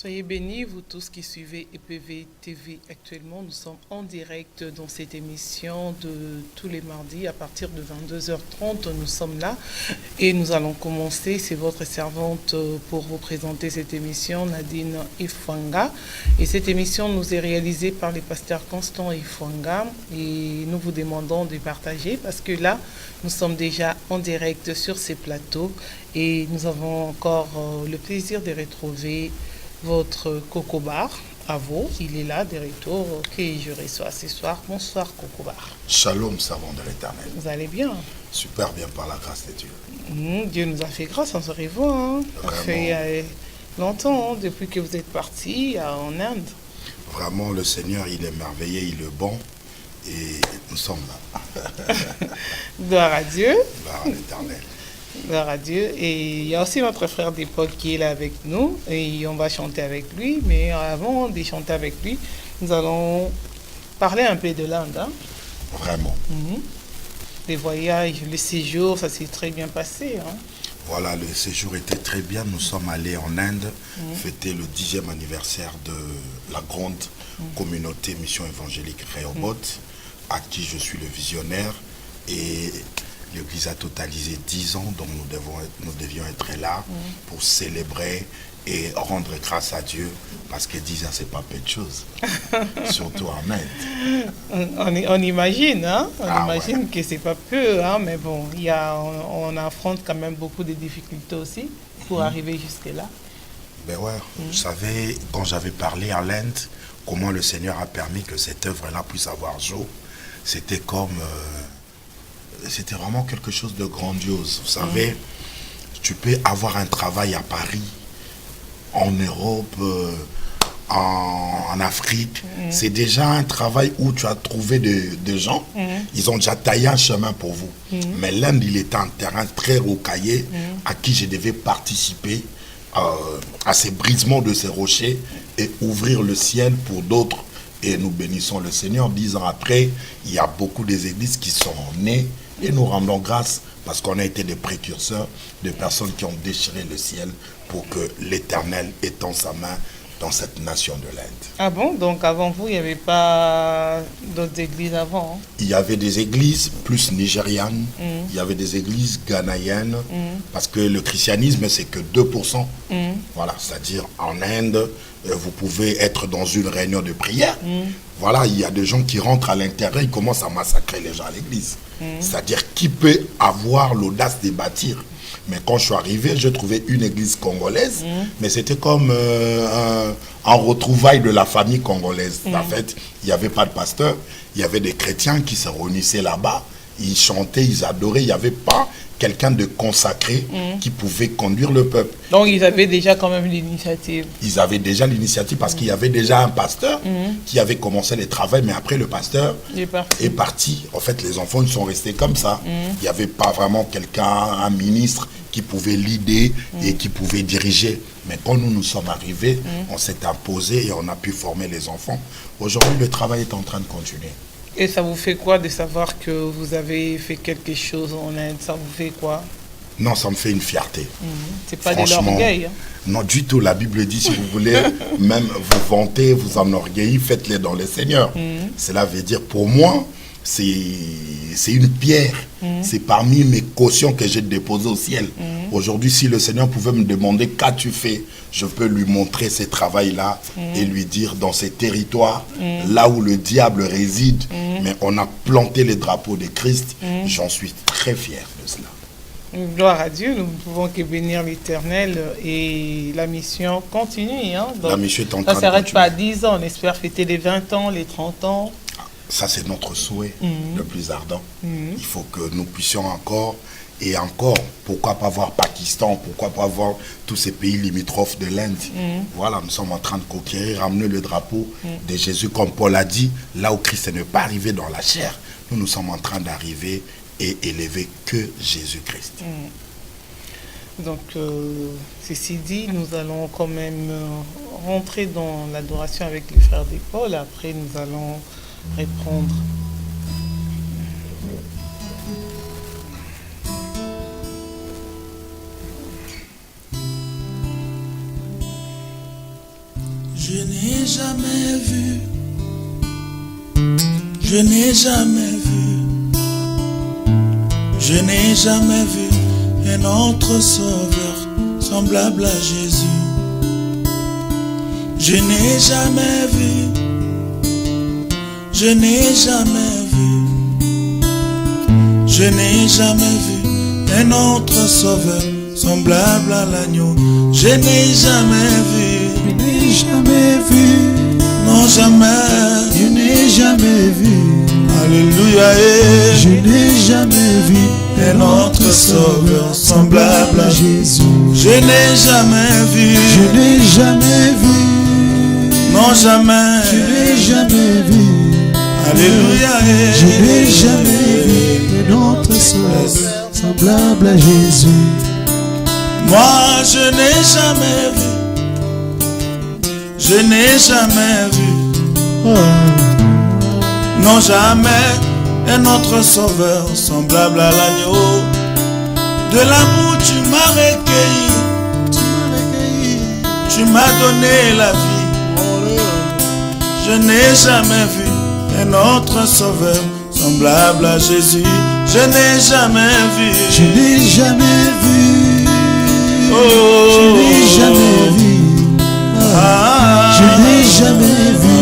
Soyez bénis, vous tous qui suivez EPV TV actuellement. Nous sommes en direct dans cette émission de tous les mardis à partir de 22h30. Nous sommes là et nous allons commencer. C'est votre servante pour vous présenter cette émission, Nadine Ifwanga. Et cette émission nous est réalisée par les pasteurs Constant Ifwanga. Et nous vous demandons de partager parce que là, nous sommes déjà en direct sur ces plateaux et nous avons encore le plaisir de retrouver votre Coco Bar, à vous, il est là, de retour, que je reçois ce soir. Bonsoir Coco Bar. Shalom, servant de l'Éternel. Vous allez bien? Super bien par la grâce de Dieu. Dieu nous a fait grâce, on se revoit. Hein. Ça fait longtemps, hein, depuis que vous êtes parti en Inde. Vraiment, le Seigneur, il est merveilleux, il est bon. Et nous sommes là. Gloire à Dieu. Gloire à l'Éternel. Gloire à Dieu. Et il y a aussi notre frère d'époque qui est là avec nous et on va chanter avec lui. Mais avant de chanter avec lui, nous allons parler un peu de l'Inde. Hein? Vraiment. Les voyages, les séjours, ça s'est très bien passé. Hein? Voilà, le séjour était très bien. Nous sommes allés en Inde fêter le 10e anniversaire de la grande communauté Mission évangélique Rehoboth, à qui je suis le visionnaire. Et l'Église a totalisé 10 ans, donc nous devions être là pour célébrer et rendre grâce à Dieu, parce que 10 ans, c'est pas peu de choses, surtout en Inde. On imagine, hein? On imagine ouais. que c'est pas peu, hein? Mais bon, on affronte quand même beaucoup de difficultés aussi pour arriver jusque-là. Ben ouais, vous savez, quand j'avais parlé à l'Inde, comment le Seigneur a permis que cette œuvre-là puisse avoir jour, c'était comme... c'était vraiment quelque chose de grandiose. Vous savez, tu peux avoir un travail à Paris, en Europe, en Afrique. C'est déjà un travail où tu as trouvé des gens. Ils ont déjà taillé un chemin pour vous. Mais l'Inde, il était un terrain très rocaillé à qui je devais participer à ces brisements de ces rochers et ouvrir le ciel pour d'autres. Et nous bénissons le Seigneur. 10 ans après, il y a beaucoup des églises qui sont nées. Et nous rendons grâce parce qu'on a été des précurseurs, des personnes qui ont déchiré le ciel pour que l'Éternel étende sa main dans cette nation de l'Inde. Ah bon? Donc avant vous, il n'y avait pas d'autres églises avant? Hein? Il y avait des églises plus nigérianes, il y avait des églises ghanéennes, parce que le christianisme, c'est que 2%. Voilà, c'est-à-dire en Inde, vous pouvez être dans une réunion de prière. Voilà, il y a des gens qui rentrent à l'intérieur, ils commencent à massacrer les gens à l'église. C'est-à-dire qui peut avoir l'audace de bâtir. Mais quand je suis arrivé, j'ai trouvé une église congolaise, mais c'était comme un retrouvaille de la famille congolaise. En fait, il n'y avait pas de pasteur, il y avait des chrétiens qui se réunissaient là-bas, ils chantaient, ils adoraient, il n'y avait pas quelqu'un de consacré qui pouvait conduire le peuple. Donc ils avaient déjà quand même l'initiative. Ils avaient déjà l'initiative parce qu'il y avait déjà un pasteur qui avait commencé les travaux, mais après le pasteur est parti. En fait, les enfants ils sont restés comme ça. Il n'y avait pas vraiment quelqu'un, un ministre qui pouvait l'idée et qui pouvait diriger. Mais quand nous sommes arrivés, on s'est imposé et on a pu former les enfants. Aujourd'hui, le travail est en train de continuer. Et ça vous fait quoi de savoir que vous avez fait quelque chose en Inde? Ça vous fait quoi? Non, ça me fait une fierté. C'est pas de l'orgueil. Hein? Non, du tout. La Bible dit, si vous voulez même vous vanter, vous enorgueillir, faites-les dans le Seigneur. Cela veut dire, pour moi, c'est une pierre. C'est parmi mes cautions que j'ai déposées au ciel. Aujourd'hui, si le Seigneur pouvait me demander qu'as-tu fait, je peux lui montrer ce travail-là et lui dire dans ces territoires, là où le diable réside, mais on a planté les drapeaux de Christ, j'en suis très fier de cela. Gloire à Dieu, nous ne pouvons que bénir l'Éternel et la mission continue. Hein? Donc, la mission est en train de ça ne s'arrête continuer. pas à 10 ans, on espère fêter les 20 ans, les 30 ans. Ça, c'est notre souhait le plus ardent. Il faut que nous puissions encore, et encore, pourquoi pas voir Pakistan, pourquoi pas voir tous ces pays limitrophes de l'Inde. Voilà, nous sommes en train de conquérir, ramener le drapeau de Jésus, comme Paul a dit, là où Christ n'est pas arrivé dans la chair. Nous sommes en train d'arriver et élever que Jésus-Christ. Donc, ceci dit, nous allons quand même rentrer dans l'adoration avec les frères d'épaule. Après, nous allons reprendre. Je n'ai jamais vu, je n'ai jamais vu, je n'ai jamais vu un autre sauveur semblable à Jésus. Je n'ai jamais vu, je n'ai jamais vu, je n'ai jamais vu un autre sauveur semblable à l'agneau. Je n'ai jamais vu, je n'ai jamais vu, non jamais, je n'ai jamais vu, alléluia, je n'ai jamais vu un autre sauveur semblable à Jésus. Je n'ai jamais vu, Je n'ai jamais vu, non jamais, je n'ai jamais vu, alléluia, je n'ai jamais vu un autre sauveur semblable à Jésus. Moi je n'ai jamais vu, je n'ai jamais vu, non jamais un autre sauveur semblable à l'agneau. De l'amour tu m'as recueilli, tu m'as donné la vie. Je n'ai jamais vu un autre sauveur semblable à Jésus. Je n'ai jamais vu, Je n'ai jamais vu, oh, je n'ai jamais vu, je n'ai jamais vu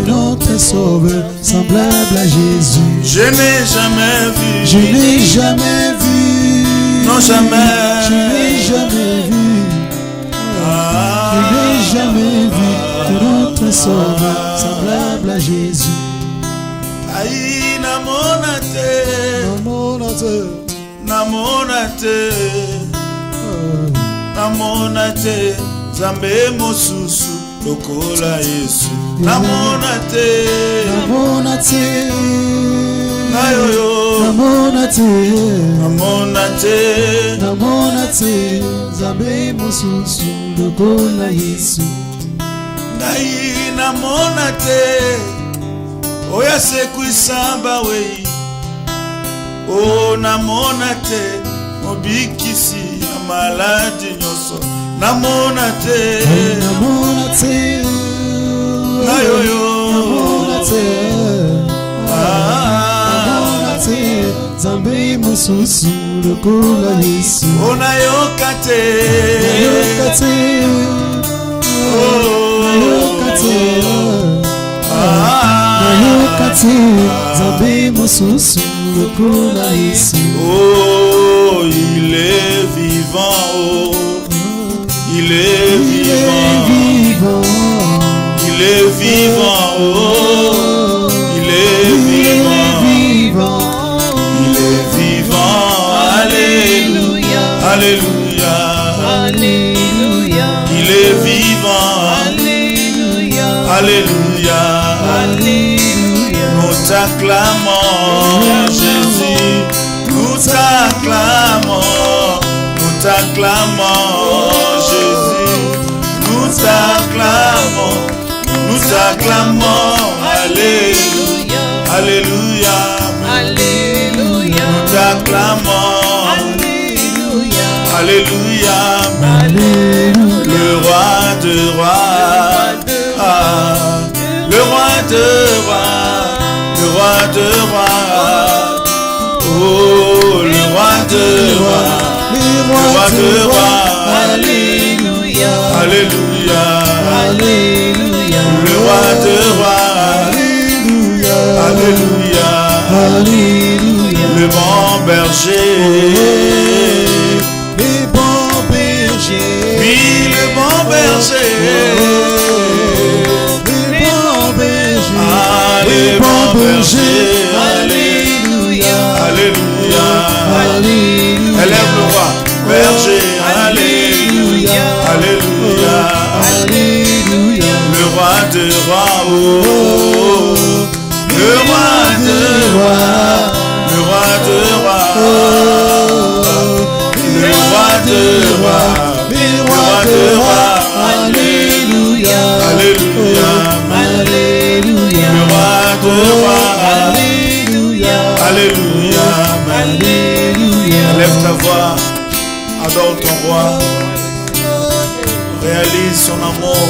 un autre sauveur semblable à Jésus. je n'ai jamais vu, Je n'ai jamais vu, non jamais, je n'ai jamais vu, je n'ai jamais vu un autre sauveur semblable à Jésus. Aïe, namona te, namona te, namona te, Zambe mosusu lokola Yesu. Namona te, Namona te, nayoyo, namona te, namona te, namona te, Zambe mosusu lokola Yesu. ngai namona te, oya sekwisamba wei. Oh, namona te, mobikisi ya maladi nyoso. Namona te, Namona te, nayoyo, namona te, namona te, Zambe mosusu lokola Yesu. onayoka te, Nayoka te, nayoka te, nayoka te, Zambe mosusu lokola Yesu. oh, il est vivant, oh, il est Il est vivant, vivant, il est vivant, oh, il est vivant, vivant, il est vivant, alléluia, alléluia, Alléluia, il est vivant, Alléluia, alléluia, Alléluia. nous t'acclamons, Jésus, nous t'acclamons, nous t'acclamons, Jésus, nous t'acclamons, nous t'acclamons, alléluia, alléluia, Alléluia, nous t'acclamons, Alléluia, alléluia, Alléluia. le roi de rois, ah, le roi de rois, le roi de rois, oh, le roi de rois, le roi de rois, Alléluia, alléluia, Alléluia, le roi de rois, alléluia, Alléluia. le bon berger, Les bons bergers, oui, le bon berger, les bons bergers, ah, les bons bergers, Alléluia, alléluia, Alléluia. élève le roi, berger, alléluia, alléluia, Alléluia. le roi de rois, oh, le roi de rois, le roi de rois, le roi de rois, le roi de rois, Alléluia. alléluia, Alléluia. le roi de rois, Alléluia. alléluia, Alléluia. lève ta voix, adore ton roi, réalise son amour,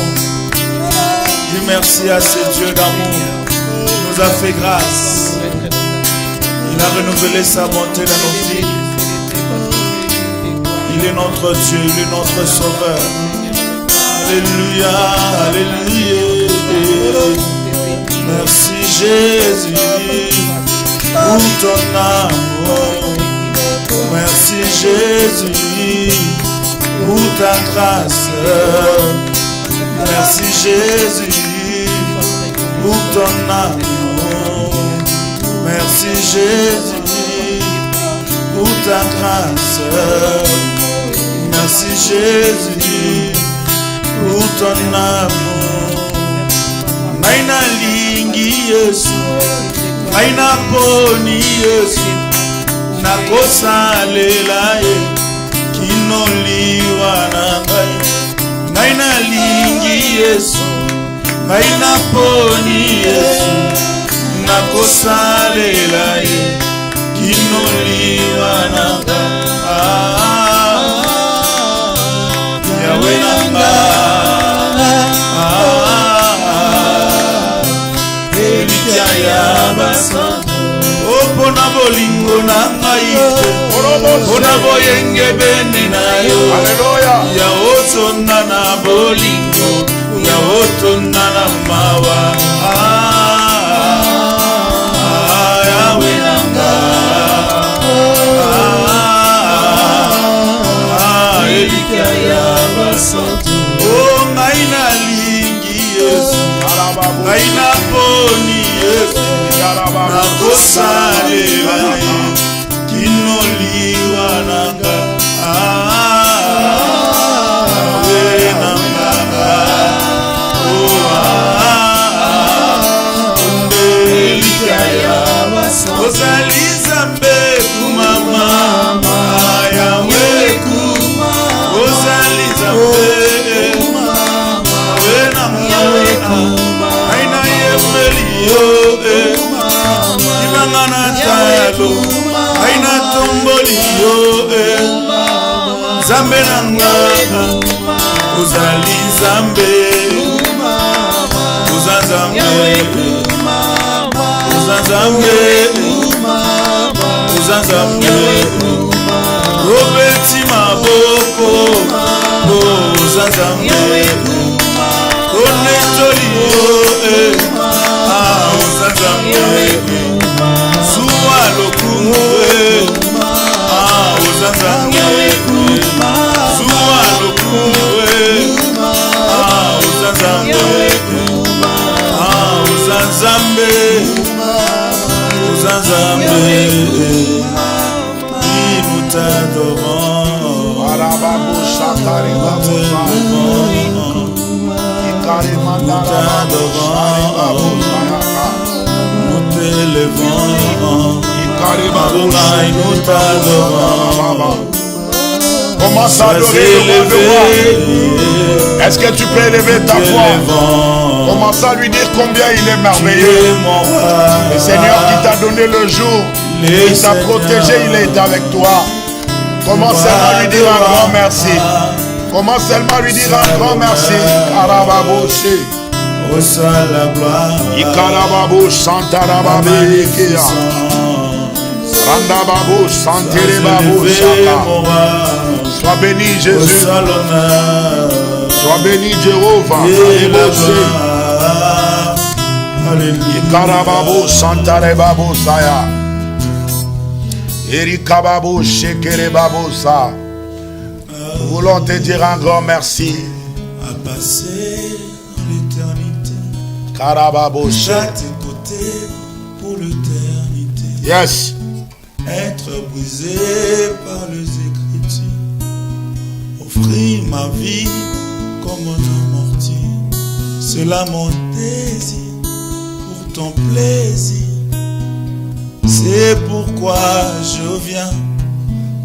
Dis merci à ce Dieu d'amour qui nous a fait grâce. Il a renouvelé sa bonté dans nos vies. Il est notre Dieu, il est notre Sauveur. Alléluia, alléluia. Merci Jésus pour ton amour. Merci Jésus pour ta grâce. Merci Jésus pour ton amour. Merci Jésus pour ta grâce. Merci Jésus pour ton amour. Naina lingi Yesu, naina poni Yesu, nakosa lelaye kinoliwa nangai. Naina lingi Yesu, naina poni Yesu, nakosa lelaye kinoliwa nangai. Yahweh nanga, Opona bolingo na ngai, opona boyenge bene na yo. Ya otona na bolingo, ya otona na mawa. Yahweh nanga, elika ya basantu. Oh ngai na lingi Yesu, ngai na poni Yesu, nakosa lelaye kinoliwa nanga. Yahweh nanga, elika ya basantu. Ozali Nzambe kumama, Yahweh kuma. Ozali Nzambe Yahweh kuma. Aina yemelio ibanga na talo, aina tombolio Nzambe nanga. Ozali Nzambe, Oza Nzambe, Oza Nzambe, Oza Nzambe. Robeti maboko, Oza Nzambe. Onetolio, Oza Nzambe. Suwa lokumu, Oza Nzambe. Suwa lokumu, Oza Nzambe. Oza Nzambe, Oza Nzambe. Nous t'adorons, nous t'élevons, nous t'adorons. Commence à adorer le roi. Est-ce que tu peux élever ta voix? Commence à lui dire combien il est merveilleux. Le Seigneur qui t'a donné le jour, il t'a protégé, il est avec toi. Commence seulement à lui dire un grand merci. Commence seulement à lui dire un grand merci. Karababoshe. La gloire. Ikarababo Santarababa Ikea. Randababo Santerebabo Shaka. Sois béni Jésus. Sois béni Jéhovah. Ikarababo Santarebabo Saya. Erikababo Shekerebabo Sa. Nous voulons te dire un grand merci. À passer l'éternité. Karababo She. À tes côtés pour l'éternité. Yes. Être brisé par les Écritures. Offrir ma vie comme un martyr. C'est là mon désir pour ton plaisir. C'est pourquoi je viens,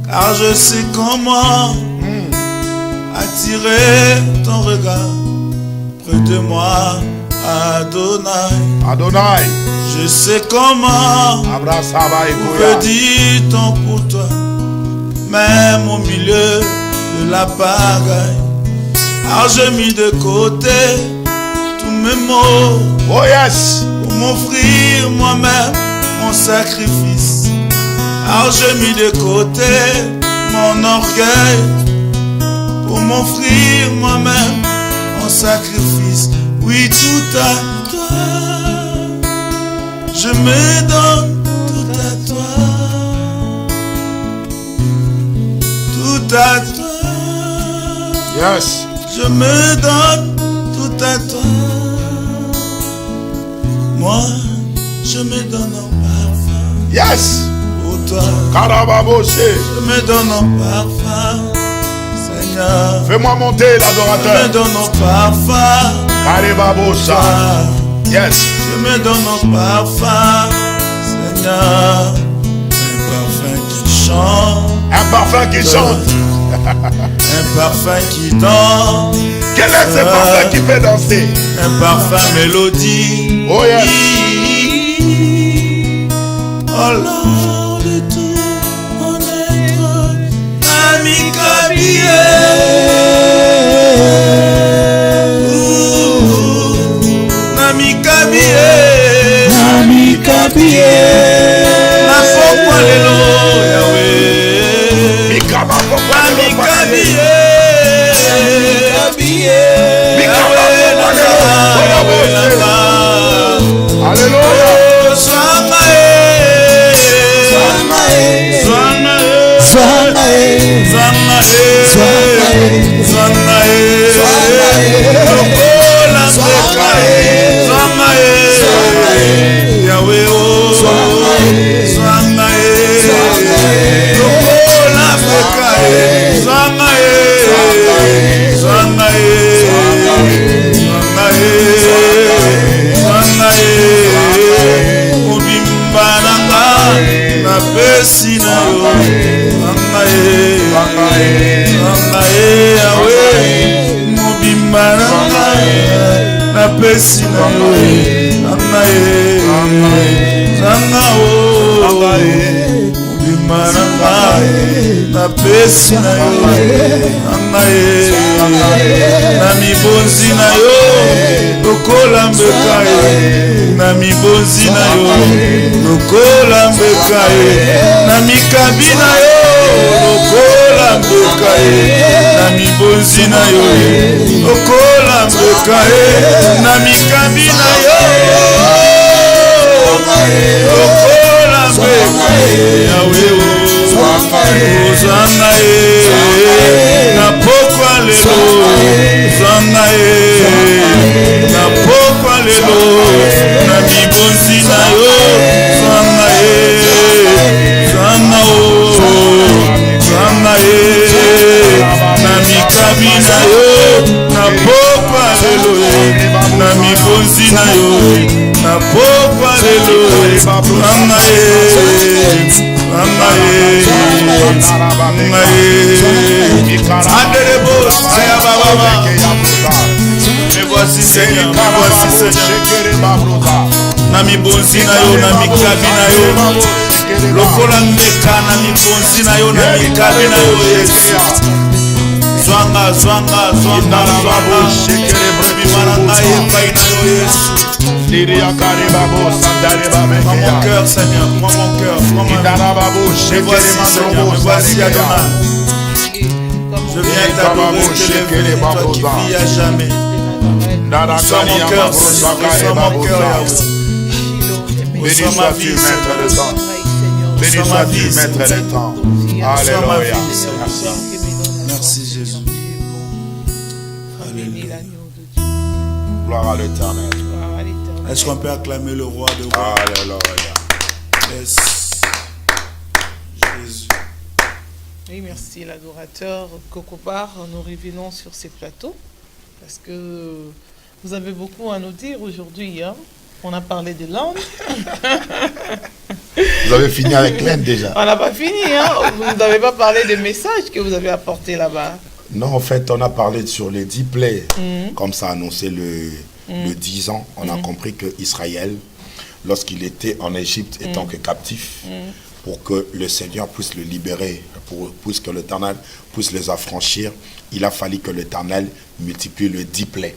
car je sais comment attirer ton regard près de moi, Adonai. Adonai. Je sais comment redire ton pour toi, même au milieu de la pagaille. Car j'ai mis de côté tous mes mots. Oh yes. Pour m'offrir moi-même mon sacrifice. Alors j'ai mis de côté mon orgueil pour m'offrir moi-même mon sacrifice. Oui, tout à toi, je me donne tout à toi, tout à toi. Yes. Je me donne tout à toi. Moi, je me donne en parfum. Yes. Pour toi. Karababoshe. Je me donne en parfum, Seigneur. Fais-moi monter Je me l'adorateur. donne en parfum. Karababosha. Yes. Je me donne en parfum, Seigneur. Un parfum qui chante. Un parfum qui chante. Un parfum qui danse. Quel est ce parfum qui fait danser? Un parfum mélodie. Oh yes. Oh Lord, de tout mon être, Nami Kabie. Nami Kabie. Nami Kabie. Na pokwa lelo Yahweh. Mikama pokwa Nami lelo Kabie. Mikama pokwa lelo. Alléluia. Pesi na yo, anaye, zanga o, ubimana na pesi na yo, anaye, na mibonzi na yo, lokola mbeka ye, na mibonzi na yo, lokola mbeka ye, na mikabi na yo, lokola mbeka ye, na mibonzi na yo, lokola mbeka ye, na mikabi na yo, lokola mbeka ye, Yahweh ozanga ye, na pokwa lelo, ozanga ye, na pokwa lelo, na mibonzi na yo, ozanga ye, ozanga o, ozanga ye, na mikabi na yo, na pokwa lelo, na mibonzi na yo, na pokwa lelo, ozanga ye, ozanga ye, ozanga ye, adelebo, saya baba. Me voici Seigneur, me voici Seigneur. Na mibonzi na yo, na mikabi na yo, lokola mbeka na mibonzi na yo, na mikabi na yo, Yesu. Zwanga, zwanga, zwanga, zwanga, bimaranga epai na yo, Yesu. Prends mon cœur, Seigneur, prends mon cœur, prends ma vie. Me voici Seigneur, me voici Adonai. Je viens t'adorer, t'élever, toi qui vis à jamais. Reçois mon cœur, Seigneur, reçois mon cœur, Yahweh. Reçois ma vie, Seigneur. Béni sois-tu, Maître des temps. Alléluia. Merci Jésus. Alléluia. Gloire à l'Éternel. Est-ce qu'on peut acclamer le roi de rois? Alléluia. Yes. Jésus. Oui, merci l'adorateur Kokobar. Nous revenons sur ces plateaux parce que vous avez beaucoup à nous dire aujourd'hui. Hein? On a parlé de l'Inde. Vous avez fini avec l'Inde déjà? On n'a pas fini. Hein? Vous n'avez pas parlé des messages que vous avez apportés là-bas. Non, en fait, on a parlé sur les 10 plaies. Comme ça a annoncé le 10 ans. On a compris que Israël, lorsqu'il était en Égypte, étant que captif, pour que le Seigneur puisse le libérer, puisque l'Éternel puisse les affranchir, il a fallu que l'Éternel multiplie le 10 plaies.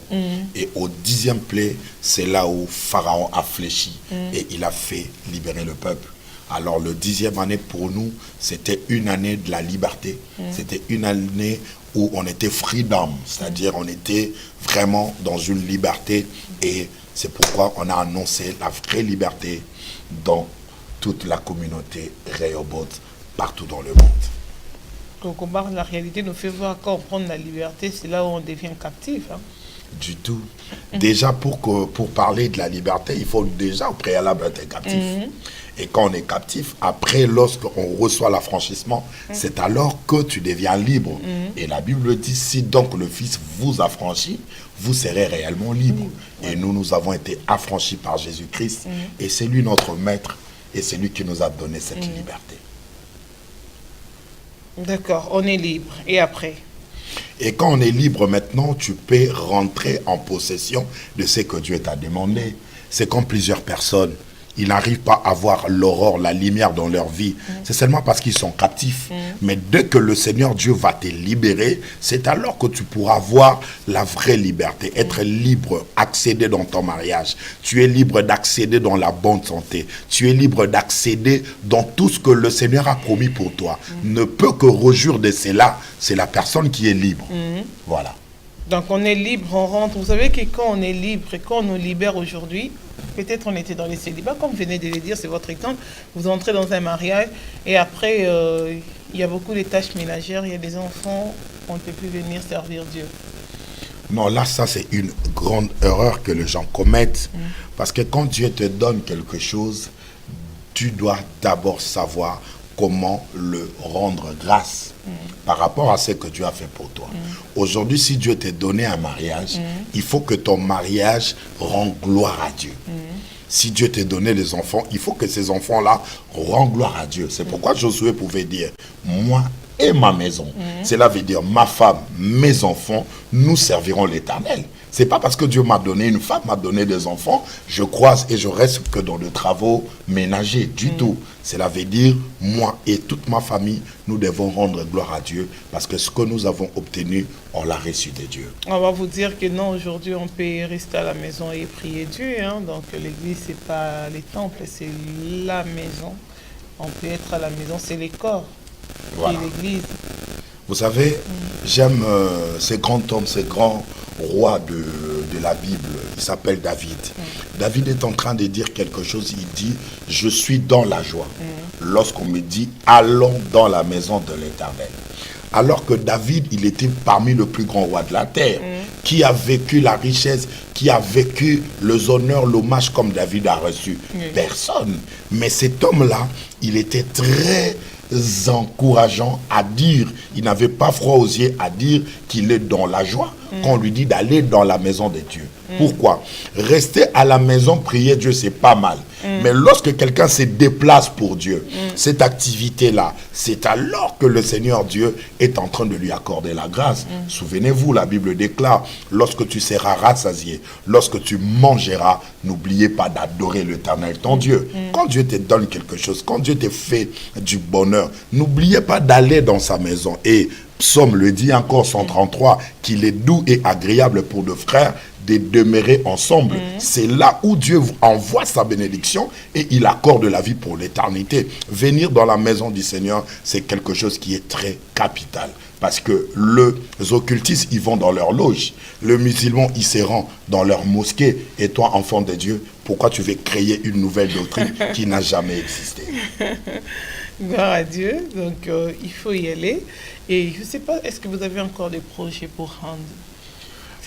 Et au 10e plaie, c'est là où Pharaon a fléchi et il a fait libérer le peuple. Alors le 10e année pour nous, c'était une année de la liberté. C'était une année où on était freedom, c'est-à-dire on était vraiment dans une liberté. Et c'est pourquoi on a annoncé la vraie liberté dans toute la communauté Rehoboth, partout dans le monde. Quelque part, la réalité nous fait voir quand on prend la liberté, c'est là où on devient captif. Hein. Du tout. Déjà, pour parler de la liberté, il faut déjà au préalable être captif. Et quand on est captif, après, lorsqu'on reçoit l'affranchissement, c'est alors que tu deviens libre. Et la Bible dit, si donc le Fils vous affranchit, vous serez réellement libre. Et nous avons été affranchis par Jésus-Christ. Et c'est lui notre maître. Et c'est lui qui nous a donné cette liberté. D'accord, on est libre. Et après? Et quand on est libre maintenant, tu peux rentrer en possession de ce que Dieu t'a demandé. C'est comme plusieurs personnes, ils n'arrivent pas à voir l'aurore, la lumière dans leur vie. C'est seulement parce qu'ils sont captifs. Mais dès que le Seigneur Dieu va te libérer, c'est alors que tu pourras voir la vraie liberté. Être libre, accéder dans ton mariage. Tu es libre d'accéder dans la bonne santé. Tu es libre d'accéder dans tout ce que le Seigneur a promis pour toi. Ne peut que rejouir de cela, c'est la personne qui est libre. Voilà. Donc on est libre, on rentre. Vous savez que quand on est libre et quand on nous libère aujourd'hui, peut-être on était dans les célibats, comme vous venez de le dire, c'est votre exemple. Vous entrez dans un mariage et après, il y a beaucoup de tâches ménagères, il y a des enfants, on ne peut plus venir servir Dieu. Non, là, ça, c'est une grande erreur que les gens commettent. Parce que quand Dieu te donne quelque chose, tu dois d'abord savoir comment le rendre grâce par rapport à ce que Dieu a fait pour toi. Aujourd'hui, si Dieu t'a donné un mariage, il faut que ton mariage rende gloire à Dieu. Si Dieu t'a donné les enfants, il faut que ces enfants-là rendent gloire à Dieu. C'est pourquoi Josué pouvait dire, moi et ma maison. Cela veut dire ma femme, mes enfants, nous servirons l'Éternel. C'est pas parce que Dieu m'a donné une femme, m'a donné des enfants, je croise et je reste que dans les travaux ménagers du tout. Cela veut dire moi et toute ma famille, nous devons rendre gloire à Dieu parce que ce que nous avons obtenu, on l'a reçu de Dieu. On va vous dire que non, aujourd'hui on peut rester à la maison et prier Dieu. Hein. Donc l'église, c'est pas les temples, c'est la maison. On peut être à la maison, c'est les corps. Voilà. L'église. Vous savez, j'aime ces grands hommes, ces grands rois de la Bible. Il s'appelle David. David est en train de dire quelque chose. Il dit, je suis dans la joie. Lorsqu'on me dit, allons dans la maison de l'Éternel. Alors que David, il était parmi les plus grands rois de la terre, qui a vécu la richesse, qui a vécu les honneurs, l'hommage comme David a reçu. Personne. Mais cet homme-là, il était très encourageant à dire, il n'avait pas froid aux yeux à dire qu'il est dans la joie quand on lui dit d'aller dans la maison de Dieu. Pourquoi? Rester à la maison, prier Dieu, c'est pas mal. Mais lorsque quelqu'un se déplace pour Dieu, cette activité-là, c'est alors que le Seigneur Dieu est en train de lui accorder la grâce. Souvenez-vous, la Bible déclare, lorsque tu seras rassasié, lorsque tu mangeras, n'oubliez pas d'adorer l'Éternel, ton Dieu. Quand Dieu te donne quelque chose, quand Dieu te fait du bonheur, n'oubliez pas d'aller dans sa maison. Et Psaume le dit encore, 133, qu'il est doux et agréable pour deux frères de demeurer ensemble. C'est là où Dieu envoie sa bénédiction et il accorde la vie pour l'éternité. Venir dans la maison du Seigneur, c'est quelque chose qui est très capital. Parce que les occultistes, ils vont dans leur loge. Les musulmans, ils se rendent dans leur mosquée. Et toi, enfant de Dieu, pourquoi tu veux créer une nouvelle doctrine qui n'a jamais existé? Gloire à Dieu. Donc, il faut y aller. Et je ne sais pas, est-ce que vous avez encore des projets pour rendre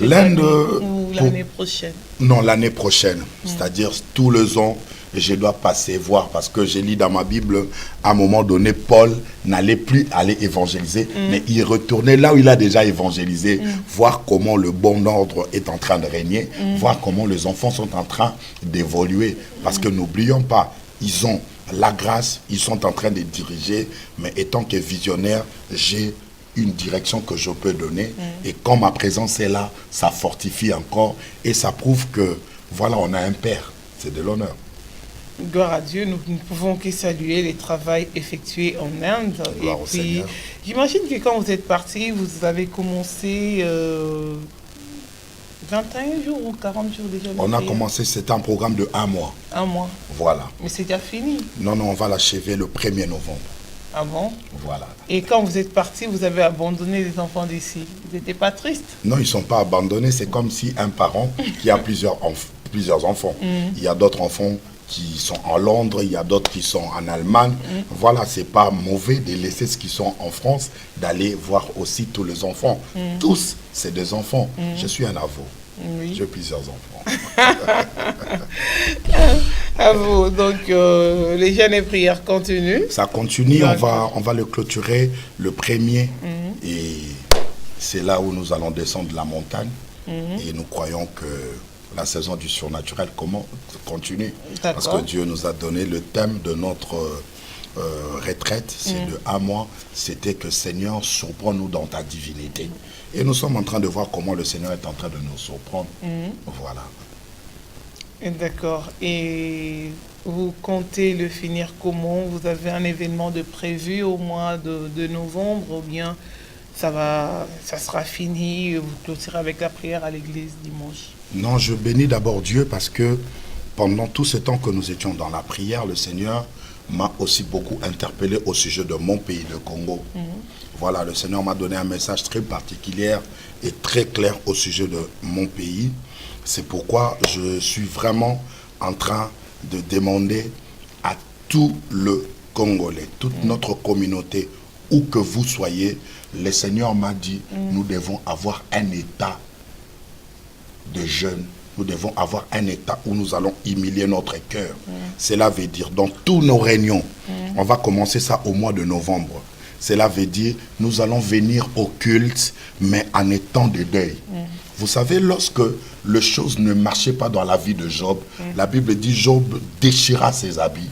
l'Inde ou l'année prochaine? Non, l'année prochaine. C'est-à-dire, tous les ans, je dois passer voir, parce que j'ai lu dans ma Bible, à un moment donné, Paul n'allait plus aller évangéliser, mais il retournait là où il a déjà évangélisé, voir comment le bon ordre est en train de régner, voir comment les enfants sont en train d'évoluer. Parce que n'oublions pas, ils ont la grâce, ils sont en train de diriger, mais étant que visionnaire, j'ai une direction que je peux donner. Et quand ma présence est là, ça fortifie encore et ça prouve que, voilà, on a un Père. C'est de l'honneur. Gloire à Dieu, nous ne pouvons que saluer les travaux effectués en Inde. Gloire au Et puis, Seigneur. j'imagine que quand vous êtes parti, vous avez commencé 21 jours ou 40 jours déjà. On a commencé, c'était un programme de 1 mois. 1 mois. Voilà. Mais c'est déjà fini. Non, on va l'achever le 1er novembre. Ah bon? Voilà. Et quand vous êtes parti, vous avez abandonné les enfants d'ici. Vous n'étiez pas triste? Non, ils ne sont pas abandonnés. C'est comme si un parent qui a plusieurs enfants. Il y a d'autres enfants qui sont en Londres, il y a d'autres qui sont en Allemagne. Voilà, c'est pas mauvais de laisser ceux qui sont en France, d'aller voir aussi tous les enfants. Tous, c'est des enfants. Je suis un avô. Oui. J'ai plusieurs enfants. À vous. Donc, les jeûnes et prières continuent. Ça continue, on va le clôturer le 1er. Et c'est là où nous allons descendre la montagne. Et nous croyons que la saison du surnaturel continue. Parce que Dieu nous a donné le thème de notre retraite, c'est de 1 mois. C'était que Seigneur, surprends-nous dans ta divinité. Et nous sommes en train de voir comment le Seigneur est en train de nous surprendre. Voilà. D'accord. Et vous comptez le finir comment? Vous avez un événement de prévu au mois de novembre ou bien ça sera fini, vous clôturez avec la prière à l'église dimanche? Non, je bénis d'abord Dieu parce que pendant tout ce temps que nous étions dans la prière, le Seigneur m'a aussi beaucoup interpellé au sujet de mon pays, le Congo. Voilà, le Seigneur m'a donné un message très particulier et très clair au sujet de mon pays. C'est pourquoi je suis vraiment en train de demander à tout le Congolais, toute notre communauté, où que vous soyez, le Seigneur m'a dit, nous devons avoir un état de jeûne. Nous devons avoir un état où nous allons humilier notre cœur. Cela veut dire, dans tous nos réunions, on va commencer ça au mois de novembre. Cela veut dire, nous allons venir au culte, mais en étant de deuil. Vous savez, lorsque les choses ne marchaient pas dans la vie de Job, la Bible dit, Job déchira ses habits.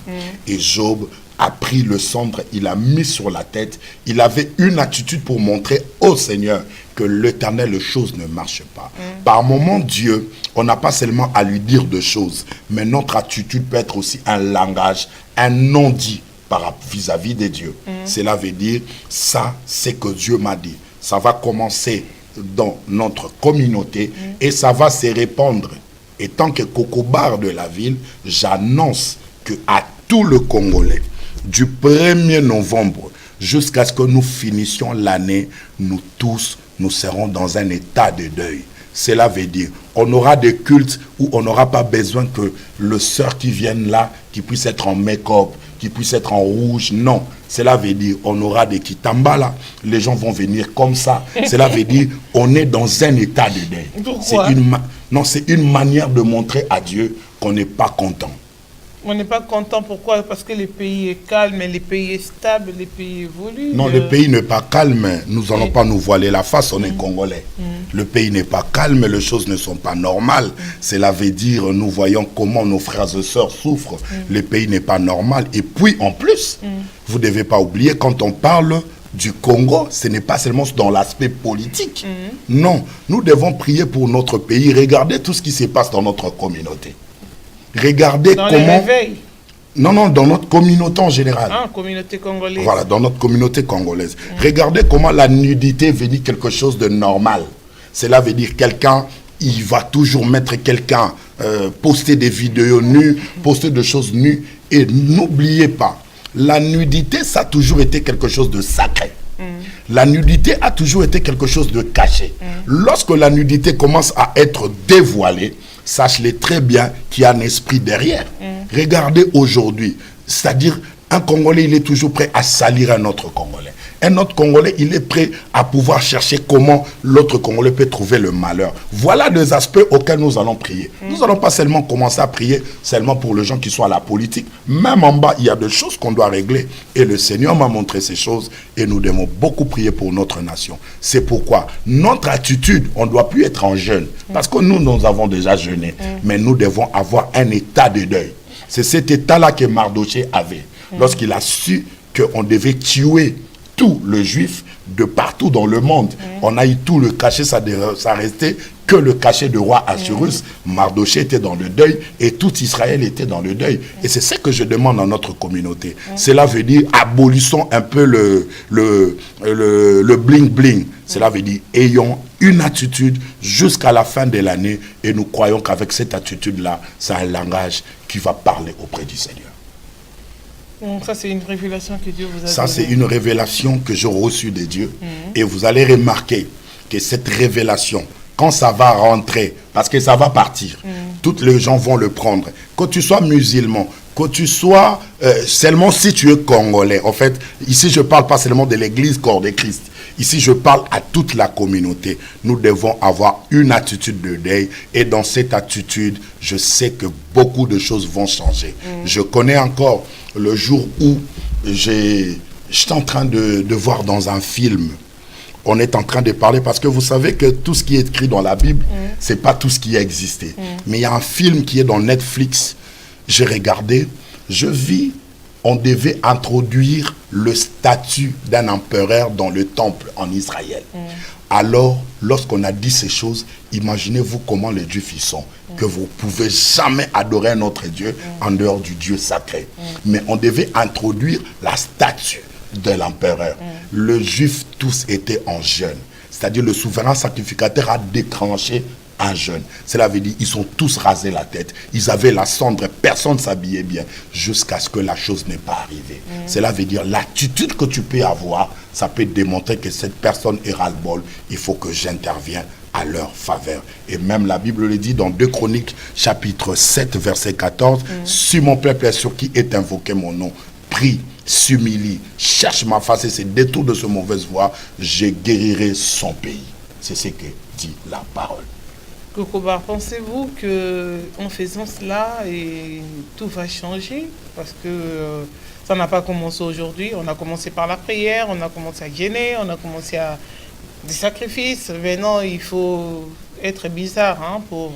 Et Job a pris le cendre, il a mis sur la tête. Il avait une attitude pour montrer au Seigneur que l'Éternel, les choses ne marchent pas. Par moment, Dieu, on n'a pas seulement à lui dire de choses, mais notre attitude peut être aussi un langage, un non-dit vis-à-vis de Dieu. Cela veut dire, ça, c'est que Dieu m'a dit. Ça va commencer dans notre communauté et ça va se répandre. Et tant que cocobar de la ville, j'annonce que à tout le Congolais, du 1er novembre jusqu'à ce que nous finissions l'année, nous tous, nous serons dans un état de deuil. Cela veut dire, on aura des cultes où on n'aura pas besoin que le sœur qui vienne là, qui puisse être en make-up, qui puisse être en rouge. Non, cela veut dire, on aura des kitamba là, les gens vont venir comme ça. Cela veut dire, on est dans un état de deuil. Pourquoi? C'est une manière de montrer à Dieu qu'on n'est pas content. On n'est pas content, pourquoi? Parce que le pays est calme, le pays est stable, le pays évolue. Non, le pays n'est pas calme. Nous n'allons pas nous voiler la face, on est Congolais. Le pays n'est pas calme, les choses ne sont pas normales. Cela veut dire, nous voyons comment nos frères et sœurs souffrent. Le pays n'est pas normal. Et puis, en plus, vous ne devez pas oublier, quand on parle du Congo, ce n'est pas seulement dans l'aspect politique. Non, nous devons prier pour notre pays. Regardez tout ce qui se passe dans notre communauté. Regardez dans comment... les réveils. Non, dans notre communauté en général. Ah, communauté congolaise. Voilà, dans notre communauté congolaise. Regardez comment la nudité est devenue quelque chose de normal. Cela veut dire quelqu'un, il va toujours mettre quelqu'un, poster des vidéos nues, poster des choses nues. Et n'oubliez pas, la nudité, ça a toujours été quelque chose de sacré. La nudité a toujours été quelque chose de caché. Lorsque la nudité commence à être dévoilée, sachez-le très bien qu'il y a un esprit derrière. Regardez aujourd'hui, c'est-à-dire un Congolais, il est toujours prêt à salir un autre Congolais. Un autre Congolais, il est prêt à pouvoir chercher comment l'autre Congolais peut trouver le malheur. Voilà des aspects auxquels nous allons prier. Nous n'allons pas seulement commencer à prier seulement pour les gens qui sont à la politique. Même en bas, il y a des choses qu'on doit régler. Et le Seigneur m'a montré ces choses et nous devons beaucoup prier pour notre nation. C'est pourquoi notre attitude, on ne doit plus être en jeûne. Parce que nous avons déjà jeûné. Mais nous devons avoir un état de deuil. C'est cet état-là que Mardoché avait. Lorsqu'il a su qu'on devait tuer tous les juifs de partout dans le monde. On a eu tout le cachet, ça restait que que le cachet du roi Assuérus, Mardochée était dans le deuil et tout Israël était dans le deuil. Et c'est ce que je demande à notre communauté. Cela veut dire abolissons un peu le bling-bling. Cela veut dire ayons une attitude jusqu'à la fin de l'année et nous croyons qu'avec cette attitude-là, c'est un langage qui va parler auprès du Seigneur. Donc ça, c'est une révélation que Dieu vous a Ça, donnée. c'est une révélation que j'ai reçue de Dieu. Et vous allez remarquer que cette révélation, quand ça va rentrer, parce que ça va partir, toutes les gens vont le prendre. Que tu sois musulman, que tu sois seulement si tu es congolais. En fait, ici, je ne parle pas seulement de l'église corps de Christ. Ici, je parle à toute la communauté. Nous devons avoir une attitude de deuil. Et dans cette attitude, je sais que beaucoup de choses vont changer. Je connais encore le jour où j'étais en train de voir dans un film. On est en train de parler parce que vous savez que tout ce qui est écrit dans la Bible, c'est pas tout ce qui a existé. Mais il y a un film qui est dans Netflix. J'ai regardé, je vis, on devait introduire le statut d'un empereur dans le temple en Israël. Alors, lorsqu'on a dit ces choses, imaginez-vous comment les Juifs y sont, que vous ne pouvez jamais adorer un autre Dieu en dehors du Dieu sacré. Mais on devait introduire la statue de l'empereur. Le Juif, tous étaient en jeûne. C'est-à-dire le souverain sacrificateur a déclenché un jeûne. Cela veut dire ils sont tous rasés la tête. Ils avaient la cendre, personne ne s'habillait bien jusqu'à ce que la chose n'est pas arrivée. Cela veut dire l'attitude que tu peux avoir, ça peut démontrer que cette personne est ras-le-bol. Il faut que j'intervienne à leur faveur. Et même la Bible le dit dans 2 Chroniques, chapitre 7, verset 14, si mon peuple est sur qui est invoqué mon nom, prie, s'humilie, cherche ma face et se détourne de ce mauvaise voie, je guérirai son pays. C'est ce que dit la parole. Kokobar, pensez-vous qu'en faisant cela, tout va changer? Parce que ça n'a pas commencé aujourd'hui. On a commencé par la prière, on a commencé à jeûner, on a commencé à des sacrifices. Maintenant, il faut être bizarre pour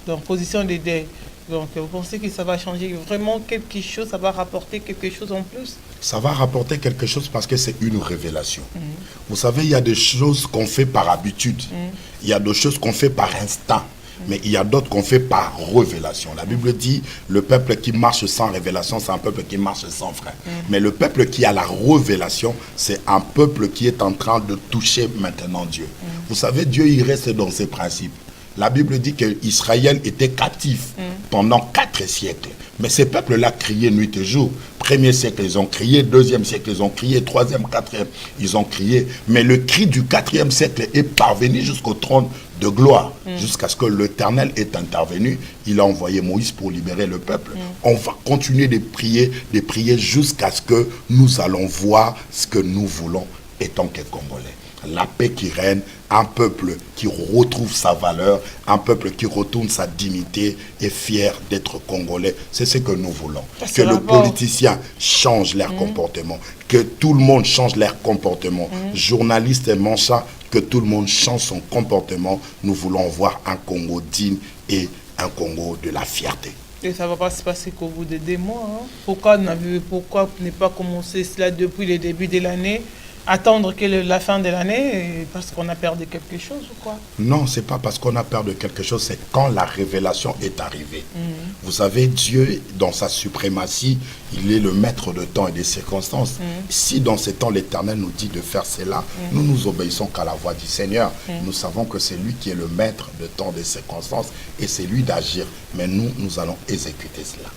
dans position de deuil. Donc, vous pensez que ça va changer vraiment quelque chose, ça va rapporter quelque chose en plus? Ça va rapporter quelque chose parce que c'est une révélation. Vous savez, il y a des choses qu'on fait par habitude. Il y a des choses qu'on fait par instinct. Mais il y a d'autres qu'on fait par révélation. La Bible dit, le peuple qui marche sans révélation, c'est un peuple qui marche sans frein. Mais le peuple qui a la révélation, c'est un peuple qui est en train de toucher maintenant Dieu. Vous savez, Dieu, il reste dans ses principes. La Bible dit qu'Israël était captif pendant 4 siècles. Mais ces peuples-là criaient nuit et jour. Premier siècle, ils ont crié. Deuxième siècle, ils ont crié. Troisième, quatrième, ils ont crié. Mais le cri du 4e siècle est parvenu jusqu'au trône de gloire. Jusqu'à ce que l'Éternel est intervenu. Il a envoyé Moïse pour libérer le peuple. On va continuer de prier jusqu'à ce que nous allons voir ce que nous voulons étant que Congolais. La paix qui règne, un peuple qui retrouve sa valeur, un peuple qui retourne sa dignité et fier d'être congolais. C'est ce que nous voulons. Que le politicien change leur comportement, que tout le monde change leur comportement. Journalistes et manchas, que tout le monde change son comportement. Nous voulons voir un Congo digne et un Congo de la fierté. Et ça ne va pas se passer qu'au bout de 2 mois. Pourquoi ne pas commencer cela depuis le début de l'année? Attendre que la fin de l'année parce qu'on a perdu quelque chose ou quoi? Non, c'est pas parce qu'on a perdu quelque chose, c'est quand la révélation est arrivée. Vous savez, Dieu, dans sa suprématie, il est le maître de temps et des circonstances. Si dans ce temps, l'Éternel nous dit de faire cela, nous nous obéissons qu'à la voix du Seigneur. Nous savons que c'est lui qui est le maître de temps et des circonstances et c'est lui d'agir. Mais nous allons exécuter cela.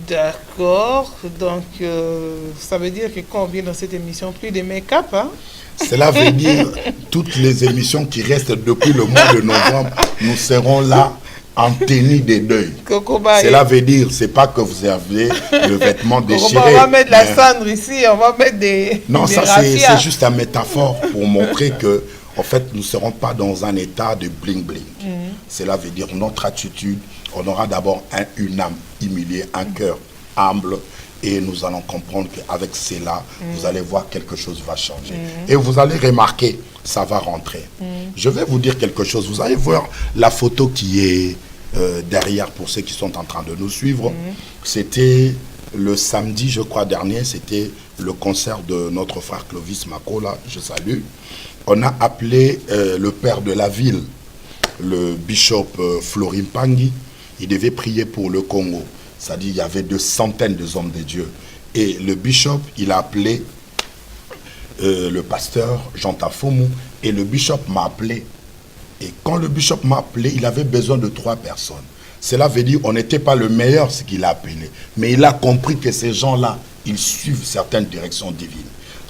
D'accord, donc ça veut dire que quand on vient dans cette émission, plus de make-up, Cela veut dire toutes les émissions qui restent depuis le mois de novembre, nous serons là en tenue de deuil. Cela veut dire, c'est pas que vous avez le vêtement déchiré. On va mettre la cendre ici, on va mettre des... Non, ça c'est juste une métaphore pour montrer que, en fait, nous ne serons pas dans un état de bling-bling. Cela veut dire notre attitude. On aura d'abord une âme humiliée, un cœur humble, et nous allons comprendre qu'avec cela, vous allez voir quelque chose va changer. Et vous allez remarquer, ça va rentrer. Je vais vous dire quelque chose. Vous allez voir la photo qui est derrière pour ceux qui sont en train de nous suivre. C'était le samedi, je crois, dernier, c'était le concert de notre frère Clovis Makola, je salue. On a appelé le père de la ville, le bishop Florim Pangui. Il devait prier pour le Congo. C'est-à-dire qu'il y avait de centaines d'hommes de Dieu. Et le bishop, il a appelé le pasteur Jean Tafoumou. Et le bishop m'a appelé. Et quand le bishop m'a appelé, il avait besoin de 3 personnes. Cela veut dire qu'on n'était pas le meilleur, ce qu'il a appelé. Mais il a compris que ces gens-là, ils suivent certaines directions divines.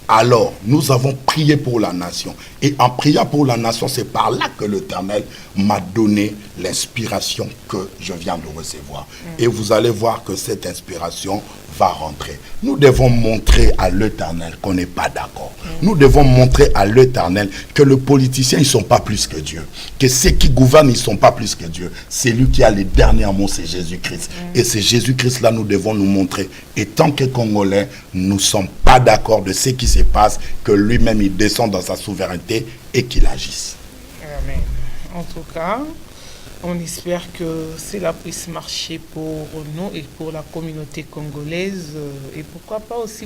Alors, nous avons prié pour la nation. Et en priant pour la nation, c'est par là que l'Éternel m'a donné l'inspiration que je viens de recevoir. Et vous allez voir que cette inspiration va rentrer. Nous devons montrer à l'Éternel qu'on n'est pas d'accord. Nous devons montrer à l'Éternel que les politiciens, ils ne sont pas plus que Dieu. Que ceux qui gouvernent, ils ne sont pas plus que Dieu. C'est lui qui a les derniers mots, c'est Jésus-Christ. Et c'est Jésus-Christ-là, nous devons nous montrer. Et tant que Congolais, nous ne sommes pas d'accord de ce qui se passe, que lui-même, il descend dans sa souveraineté et qu'il agisse. Amen. En tout cas, on espère que cela puisse marcher pour nous et pour la communauté congolaise et pourquoi pas aussi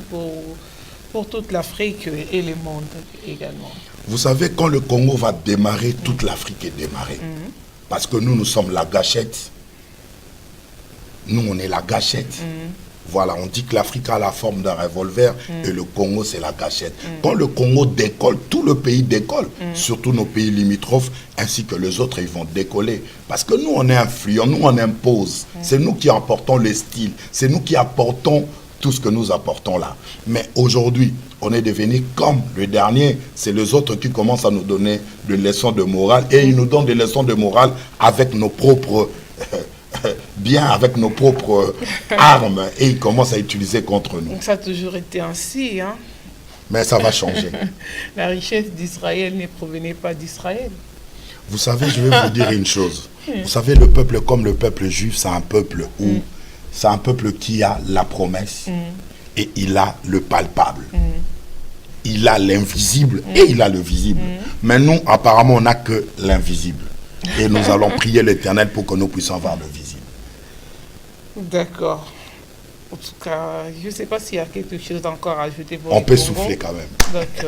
pour toute l'Afrique et le monde également. Vous savez, quand le Congo va démarrer, toute l'Afrique est démarrée. Parce que nous sommes la gâchette. Nous, on est la gâchette. Voilà, on dit que l'Afrique a la forme d'un revolver et le Congo, c'est la gâchette. Quand le Congo décolle, tout le pays décolle, surtout nos pays limitrophes, ainsi que les autres, ils vont décoller. Parce que nous, on est influents, nous, on impose. C'est nous qui apportons les styles, c'est nous qui apportons tout ce que nous apportons là. Mais aujourd'hui, on est devenu comme le dernier. C'est les autres qui commencent à nous donner des leçons de morale et ils nous donnent des leçons de morale avec nos propres... bien avec nos propres armes et ils commencent à utiliser contre nous. Donc ça a toujours été ainsi, hein? Mais ça va changer. La richesse d'Israël ne provenait pas d'Israël. Vous savez, je vais vous dire une chose. Vous savez, le peuple comme le peuple juif, c'est un peuple où c'est un peuple qui a la promesse et il a le palpable. Il a l'invisible et il a le visible. Mais nous, apparemment, on n'a que l'invisible. Et nous allons prier l'Éternel pour que nous puissions voir le visible. D'accord. En tout cas, je ne sais pas s'il y a quelque chose encore à ajouter pour on peut Congo. Souffler quand même. Donc,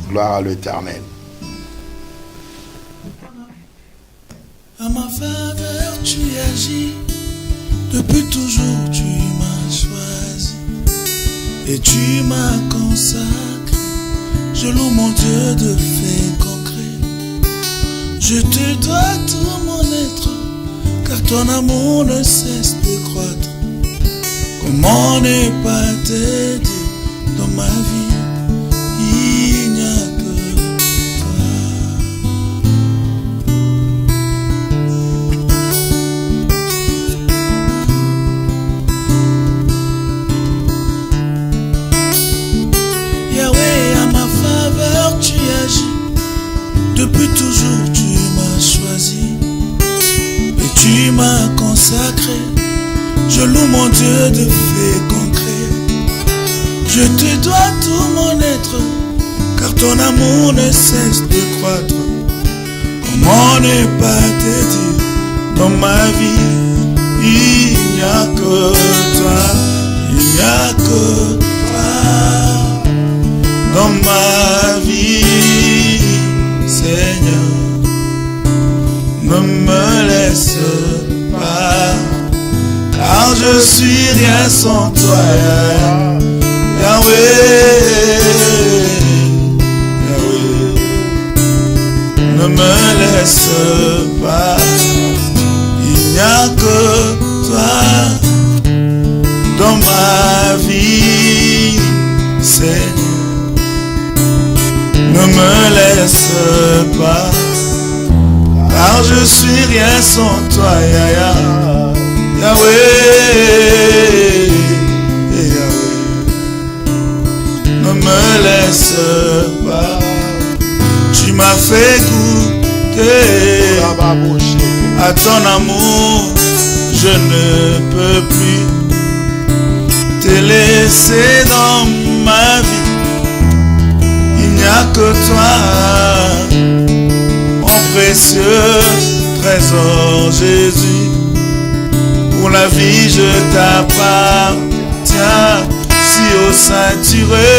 Gloire à l'Éternel. À ma faveur, tu agis. Depuis toujours, tu m'as choisi. Et tu m'as consacré. Je loue mon Dieu de fait concret. Je te dois tout mon être, car ton amour ne cesse de croître. Comment ne pas t'aider dans ma vie? Il n'y a que toi. Yahweh, à ma faveur, tu agis. Depuis toujours, tu m'as choisi et tu m'as consacré. Je loue mon Dieu de fait concret. Je te dois tout mon être, car ton amour ne cesse de croître. Comment ne pas te dire dans ma vie, il n'y a que toi, il n'y a que toi dans ma vie, Seigneur. Ne me laisse pas, car je suis rien sans toi, Yahweh, Yahweh. Ne me laisse pas, il n'y a que toi dans ma vie, Seigneur. Ne me laisse pas, car je suis rien sans toi, Yahweh, Yahweh. Ne me laisse pas, tu m'as fait goûter à ton amour, je ne peux plus te laisser dans ma vie. Il n'y a que toi, mon précieux trésor Jésus. Pour la vie je t'appartiens, si au ceinturé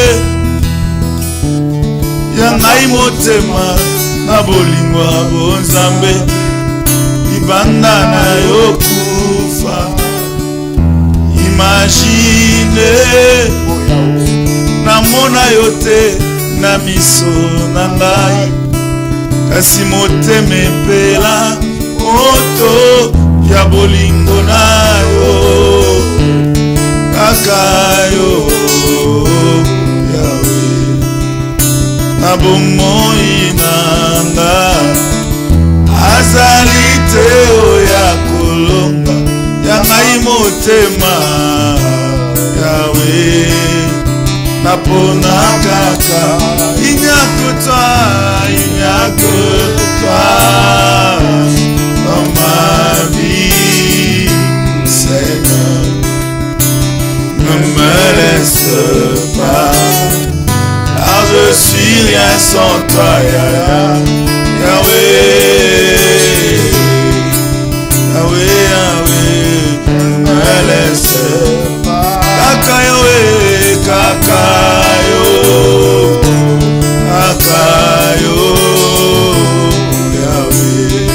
ya ngai motema na bolingo ya bonzambe libanda na yo kufa. Imagine namona yo te na miso na ngai, kasi motema epela moto ya bolingo na yo kaka yo Yawe. Na bomoi nanga azali te oya kolonga ya ngai motema Yawe. Napona kaka inyako toi dans ma vie, Seigneur. Ne me laisse pas, car je suis rien sans toi, Yahweh. Yahweh, Yahweh, ne me laisse pas, Kaka Yahweh, Kaka Yo, Kaka Yo, Yahweh.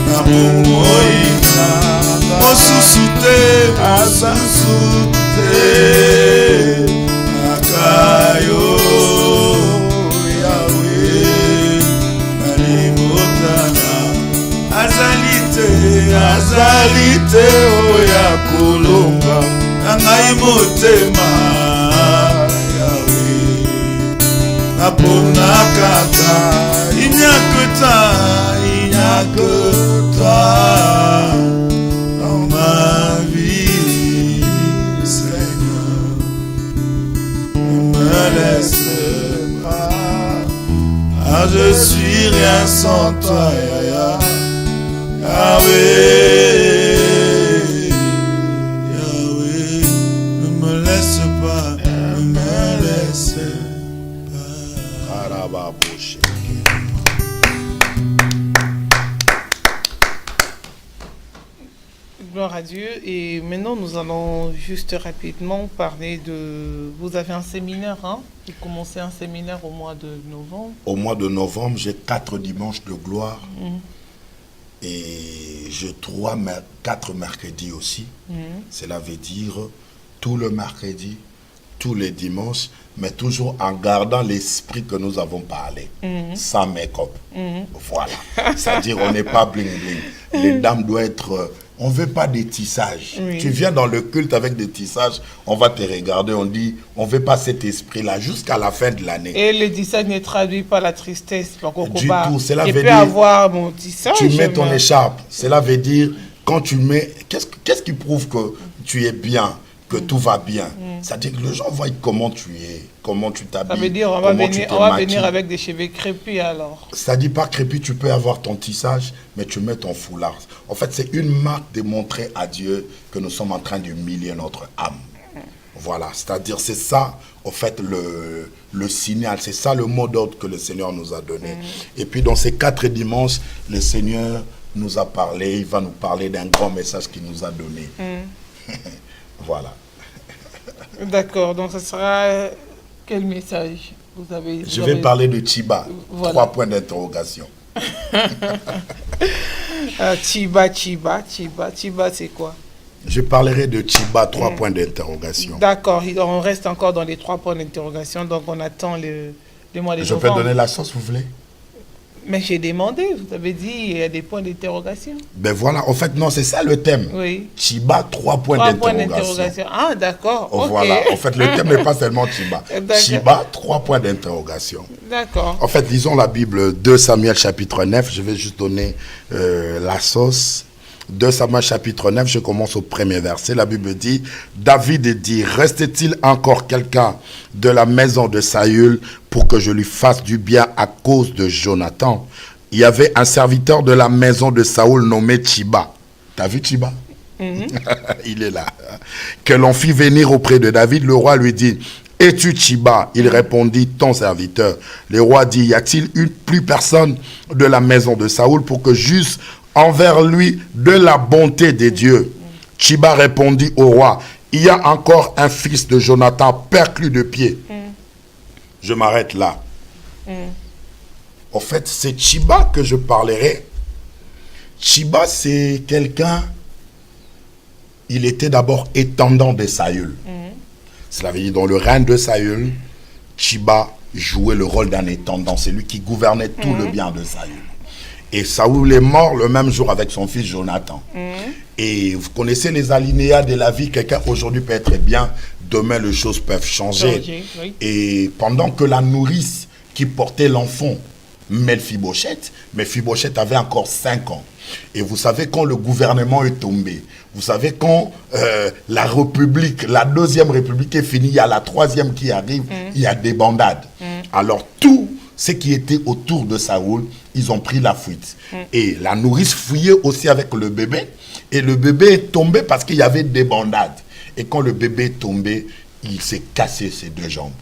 Na momoina, mosusute, mosusute, Kaka Yo, Yahweh. Na libotana, azalite, azalite, oya kolonga, na ngai motema, Yahweh. Napona kaka, il n'y a que toi dans ma vie, Seigneur. Ne me laisse pas, car je suis rien sans toi, Yahweh. Yahweh, ne me laisse pas, ne me laisse pas. Gloire à Dieu. Et maintenant, nous allons juste rapidement parler de... Vous avez un séminaire, hein? Vous commencez un séminaire au mois de novembre. Au mois de novembre, j'ai 4 dimanches de gloire. Et j'ai 4 mercredis aussi. Cela veut dire tout le mercredi, tous les dimanches, mais toujours en gardant l'esprit que nous avons parlé, sans make-up. Voilà. C'est-à-dire, on n'est pas bling-bling. Les dames doivent être... On ne veut pas des tissages. Oui. Tu viens dans le culte avec des tissages, on va te regarder, on dit, on ne veut pas cet esprit-là jusqu'à la fin de l'année. Et le tissage ne traduit pas la tristesse. Du tout. Cela veut dire, avoir mon tissage. Tu mets ton écharpe. Cela veut dire, quand tu mets... Qu'est-ce qui prouve que tu es bien, que tout va bien? C'est-à-dire que les gens voient comment tu es, comment tu t'habilles. Ça veut dire on va venir avec des cheveux crépus alors. Ça dit pas crépus, tu peux avoir ton tissage, mais tu mets ton foulard. En fait, c'est une marque de montrer à Dieu que nous sommes en train d'humilier notre âme. Voilà, c'est-à-dire c'est ça, en fait, le signal, c'est ça le mot d'ordre que le Seigneur nous a donné. Et puis dans ces 4 dimanches, le Seigneur nous a parlé, il va nous parler d'un grand message qu'il nous a donné. Voilà. D'accord, donc ce sera quel message vous avez? Je vais parler de Chiba, voilà. 3 points d'interrogation. Chiba, c'est quoi? Je parlerai de Chiba, 3 points d'interrogation. D'accord, on reste encore dans les 3 points d'interrogation, donc on attend le mois de novembre. Je peux donner la sauce, vous voulez? Mais j'ai demandé, vous avez dit il y a des points d'interrogation. Ben voilà, en fait, non, c'est ça le thème. Oui. Chiba, 3 points d'interrogation. Ah, d'accord. Okay. Voilà, en fait, le thème n'est pas seulement Chiba. Chiba, 3 points d'interrogation. D'accord. En fait, lisons la Bible, 2 Samuel chapitre 9. Je vais juste donner la sauce. 2 Samuel chapitre 9, je commence au premier verset. La Bible dit, David dit, reste-t-il encore quelqu'un de la maison de Saül pour que je lui fasse du bien à cause de Jonathan? Il y avait un serviteur de la maison de Saül nommé Chiba. T'as vu Chiba? Il est là. Que l'on fit venir auprès de David, le roi lui dit, es-tu Chiba? Il répondit, ton serviteur. Le roi dit, y a-t-il plus personne de la maison de Saül pour que j'eusse envers lui de la bonté des dieux? Chiba répondit au roi, il y a encore un fils de Jonathan perclus de pied. Je m'arrête là. En fait, c'est Chiba que je parlerai. Chiba, c'est quelqu'un, il était d'abord étendant de Saül. Cela veut dire, dans le règne de Saül, Chiba jouait le rôle d'un étendant. C'est lui qui gouvernait tout le bien de Saül. Et Saül est mort le même jour avec son fils Jonathan. Et vous connaissez les alinéas de la vie. Quelqu'un aujourd'hui peut être bien, demain les choses peuvent changer. Oui. Et pendant que la nourrice qui portait l'enfant, Mephibosheth avait encore 5 ans. Et vous savez, quand le gouvernement est tombé, vous savez, quand la République, la deuxième République est finie, il y a la troisième qui arrive, il y a des bandades. Alors tout ce qui était autour de Saül, ils ont pris la fuite. Et la nourrice fuyait aussi avec le bébé. Et le bébé est tombé parce qu'il y avait des bandades. Et quand le bébé est tombé, il s'est cassé ses 2 jambes.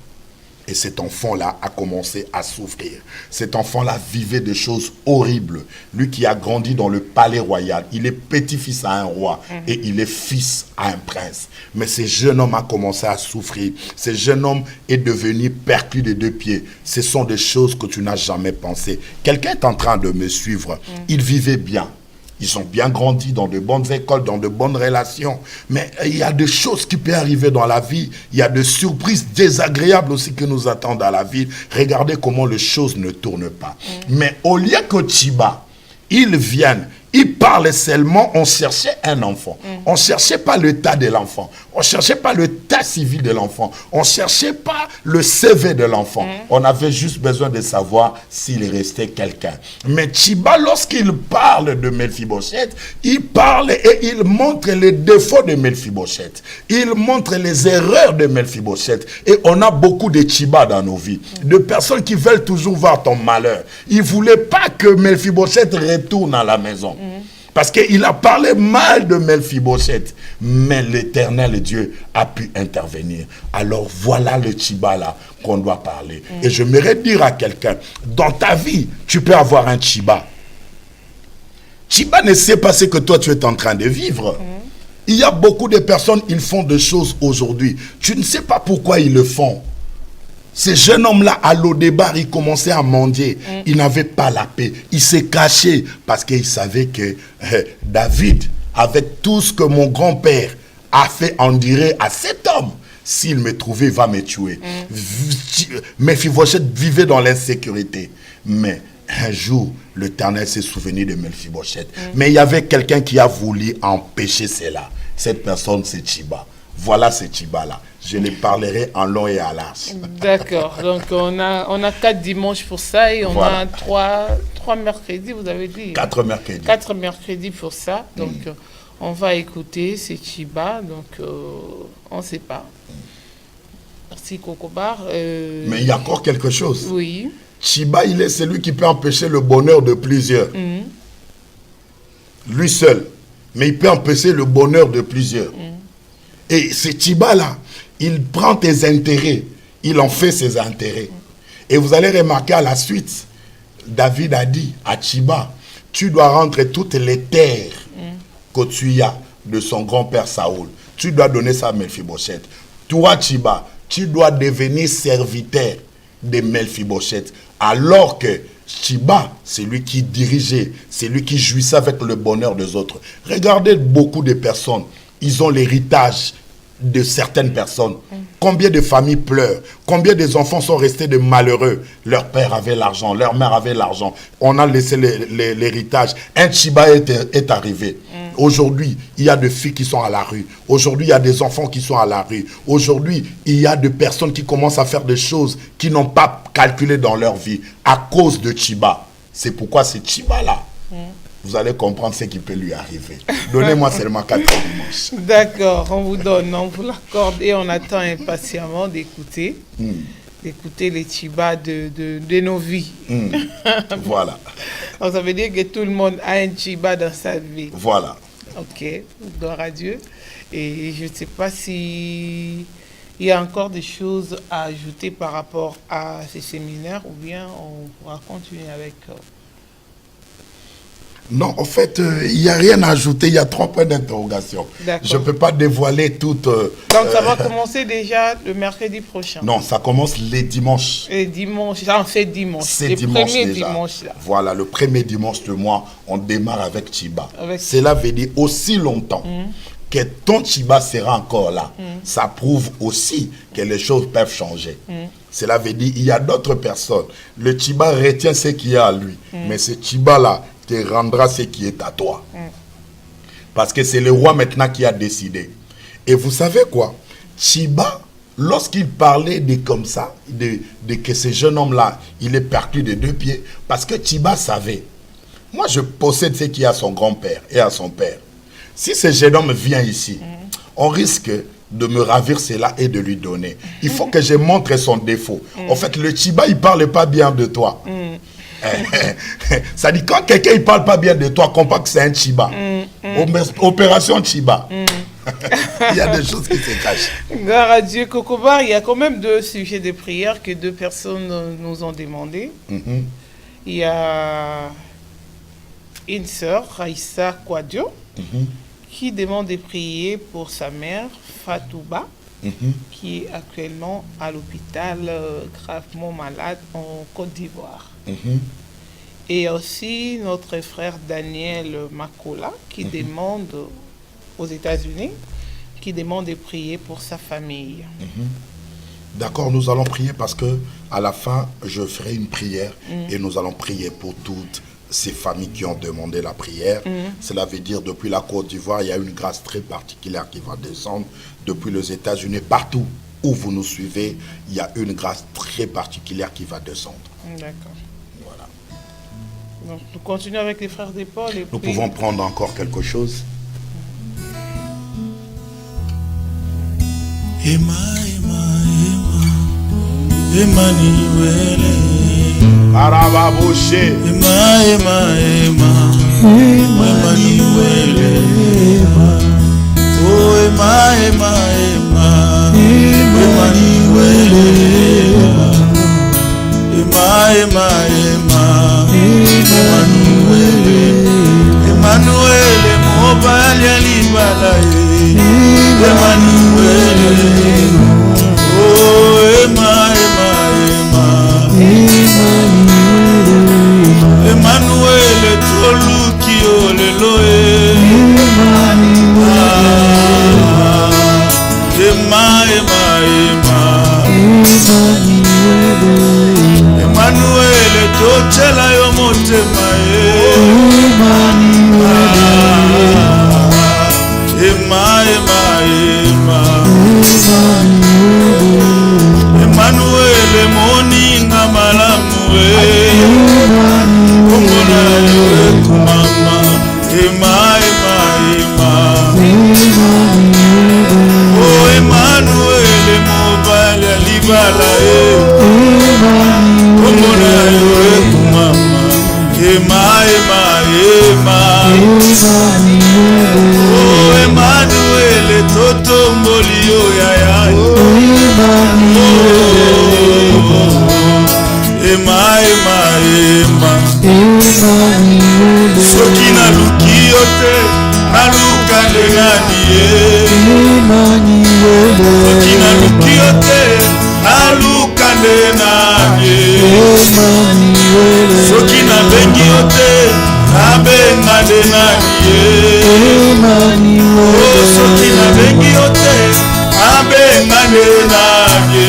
Et cet enfant-là a commencé à souffrir. Cet enfant-là vivait des choses horribles. Lui qui a grandi dans le palais royal, il est petit-fils à un roi et il est fils à un prince. Mais ce jeune homme a commencé à souffrir. Ce jeune homme est devenu perclus des 2 pieds. Ce sont des choses que tu n'as jamais pensées. Quelqu'un est en train de me suivre. Il vivait bien. Ils ont bien grandi dans de bonnes écoles, dans de bonnes relations. Mais il y a des choses qui peuvent arriver dans la vie. Il y a des surprises désagréables aussi qui nous attendent à la vie. Regardez comment les choses ne tournent pas. Mais au lieu que Chiba, ils viennent, ils parlent seulement, on cherchait un enfant. On ne cherchait pas l'état de l'enfant. On ne cherchait pas l'état civil de l'enfant. On ne cherchait pas le CV de l'enfant. On avait juste besoin de savoir s'il restait quelqu'un. Mais Chiba, lorsqu'il parle de Mephibosheth, il parle et il montre les défauts de Mephibosheth. Il montre les erreurs de Mephibosheth. Et on a beaucoup de Chiba dans nos vies. De personnes qui veulent toujours voir ton malheur. Ils ne voulaient pas que Mephibosheth retourne à la maison. Parce qu'il a parlé mal de Mephibosheth. Mais l'Éternel Dieu a pu intervenir. Alors voilà le Chiba là qu'on doit parler. Et j'aimerais dire à quelqu'un, dans ta vie, tu peux avoir un Chiba. Chiba ne sait pas ce que toi tu es en train de vivre. Il y a beaucoup de personnes, ils font des choses aujourd'hui. Tu ne sais pas pourquoi ils le font. Ce jeune homme-là, à l'Odébar, il commençait à mendier. Il n'avait pas la paix. Il s'est caché parce qu'il savait que David, avec tout ce que mon grand-père a fait endurer à cet homme, s'il me trouvait, il va me tuer. Mephibosheth vivait dans l'insécurité. Mais un jour, l'Éternel s'est souvenu de Mephibosheth. Mais il y avait quelqu'un qui a voulu empêcher cela. Cette personne, c'est Chiba. Voilà ce Chiba-là. Je les parlerai en long et à large. D'accord. Donc, on a 4 dimanches pour ça et on a 3 mercredis, vous avez dit. 4 mercredis. 4 mercredis pour ça. Donc, on va écouter ces Chiba. Donc, on ne sait pas. Merci, Kokobar. Mais il y a encore quelque chose. Oui. Chiba, il est celui qui peut empêcher le bonheur de plusieurs. Lui seul. Mais il peut empêcher le bonheur de plusieurs. Et ce Chiba-là, il prend tes intérêts, il en fait ses intérêts. Et vous allez remarquer à la suite, David a dit à Chiba, tu dois rendre toutes les terres que tu as de son grand-père Saoul. Tu dois donner ça à Mephibosheth. Toi, Chiba, tu dois devenir serviteur de Mephibosheth. Alors que Chiba, c'est lui qui dirigeait, c'est lui qui jouissait avec le bonheur des autres. Regardez beaucoup de personnes, ils ont l'héritage de certaines personnes. Combien de familles pleurent? Combien des enfants sont restés de malheureux? Leur père avait l'argent, leur mère avait l'argent. On a laissé l'héritage. Un Chiba est arrivé. Aujourd'hui, il y a des filles qui sont à la rue. Aujourd'hui, il y a des enfants qui sont à la rue. Aujourd'hui, il y a des personnes qui commencent à faire des choses qu'ils n'ont pas calculées dans leur vie à cause de Chiba. C'est pourquoi ce Chiba-là, vous allez comprendre ce qui peut lui arriver. Donnez-moi seulement 4 dimanches. D'accord, on vous l'accorde et on attend impatiemment d'écouter. D'écouter les Chiba de nos vies. Voilà. Donc ça veut dire que tout le monde a un Chiba dans sa vie. Voilà. Ok, gloire à Dieu. Et je ne sais pas si il y a encore des choses à ajouter par rapport à ces séminaires ou bien on pourra continuer avec... Non, en fait, il n'y a rien à ajouter. Il y a 3 points d'interrogation. Je ne peux pas dévoiler toutes... Donc, ça va commencer déjà le mercredi prochain. Non, ça commence les dimanches. Les dimanches, ça en fait dimanche. C'est les dimanche premiers déjà. dimanches, là. Voilà, le premier dimanche du mois, on démarre avec Chiba. Cela veut dire aussi longtemps que ton Chiba sera encore là. Ça prouve aussi que les choses peuvent changer. Cela veut dire qu'il y a d'autres personnes. Le Chiba retient ce qu'il y a à lui. Mais ce Chiba-là te rendra ce qui est à toi. Parce que c'est le roi maintenant qui a décidé. Et vous savez quoi? Chiba, lorsqu'il parlait de comme ça, de que ce jeune homme-là, il est perdu de 2 pieds, parce que Chiba savait. Moi, je possède ce qu'il y a à son grand-père et à son père. Si ce jeune homme vient ici, on risque de me ravir cela et de lui donner. Il faut que je montre son défaut. En fait, le Chiba, il ne parle pas bien de toi. Ça dit, quand quelqu'un ne parle pas bien de toi, comprends que c'est un Chiba. Opération Chiba. Il y a des choses qui se cachent. Gloire à Dieu. Kokobar, il y a quand même 2 sujets de prière que 2 personnes nous ont demandé. Il y a une sœur, Raïssa Kouadio, qui demande de prier pour sa mère, Fatouba, qui est actuellement à l'hôpital gravement malade en Côte d'Ivoire. Et aussi notre frère Daniel Makola qui demande aux États-Unis, qui demande de prier pour sa famille. D'accord, nous allons prier parce que à la fin, je ferai une prière et nous allons prier pour toutes ces familles qui ont demandé la prière. Cela veut dire depuis la Côte d'Ivoire, il y a une grâce très particulière qui va descendre. Depuis les États-Unis, partout où vous nous suivez, il y a une grâce très particulière qui va descendre. D'accord. Voilà. Donc, nous continuons avec les frères des Paul. Nous pouvons prendre encore quelque chose. Emmanuel, Arababouché, Emmanuel, oh Emmanuel, Emmanuel, mobali alibala Emmanuel, oh Emmanuel, toluki olelo Emmanuel, tochela yo motema Emmanuel, moninga malamu Kongona yo kumama oh Emmanuel, mobali alibala Kongona yo kumama oh Emmanuel, totomboli yo yaya soki naluki yo te naluka nde nani soki naluki yo te naluka nde nani soki nabengi yo te nabenga nde nani soki nabengi yo te nabenga nde nani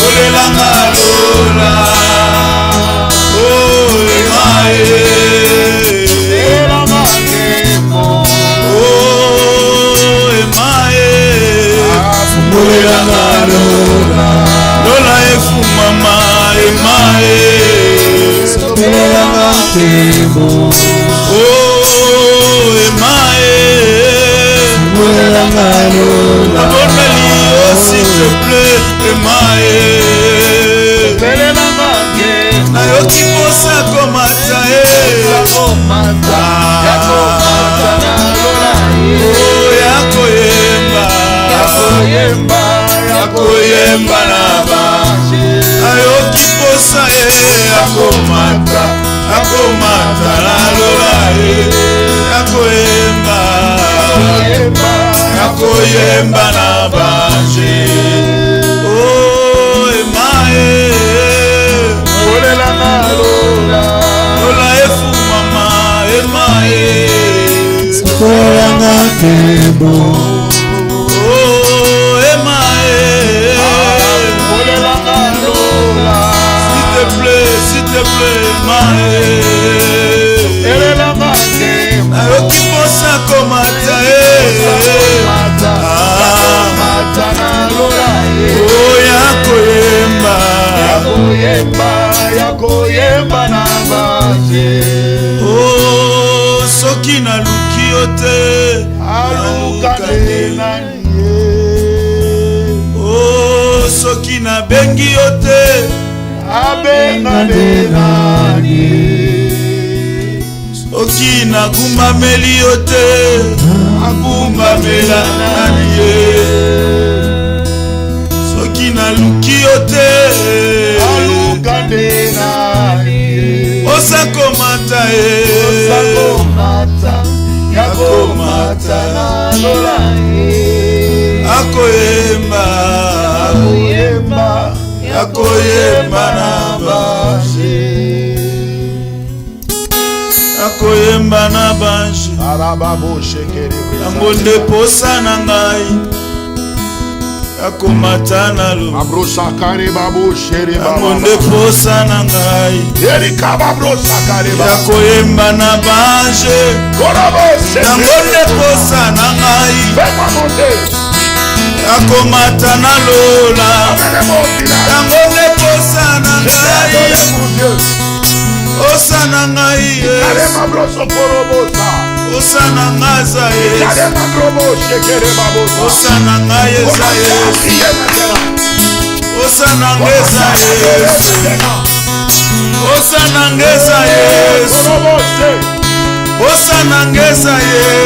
olelanga lola lola efumama aboneli yo s'il te plaît nayoki posa komata yakoyemba na ba nayoki posa akomata na lola akoyemba na bange oh emae olelanga lola efu mama emae sokolanga kebo oh emae olelanga lola s'il te plaît emae elelanga kebo ayoki posa komata yakoyemba na bange oh soki naluki yo te alukane nani oh soki nabengi yo te abengane nani soki nagumbameli yo te agumbamela nani ye soki naluki yo te alukane nani osakomata yakomata na lola akoyemba na bange akoyemba na bange yango nde posa na ngai akomata na lola yango nde posa na ngai akoyemba na bange yango nde posa na ngai akomata na lola yango nde posa na ngai osa na ngai osa na ngai eza Yesu osa na ngai eza Yesu osa na ngai eza Yesu osa na ngai eza Yesu osa na ngai eza Yesu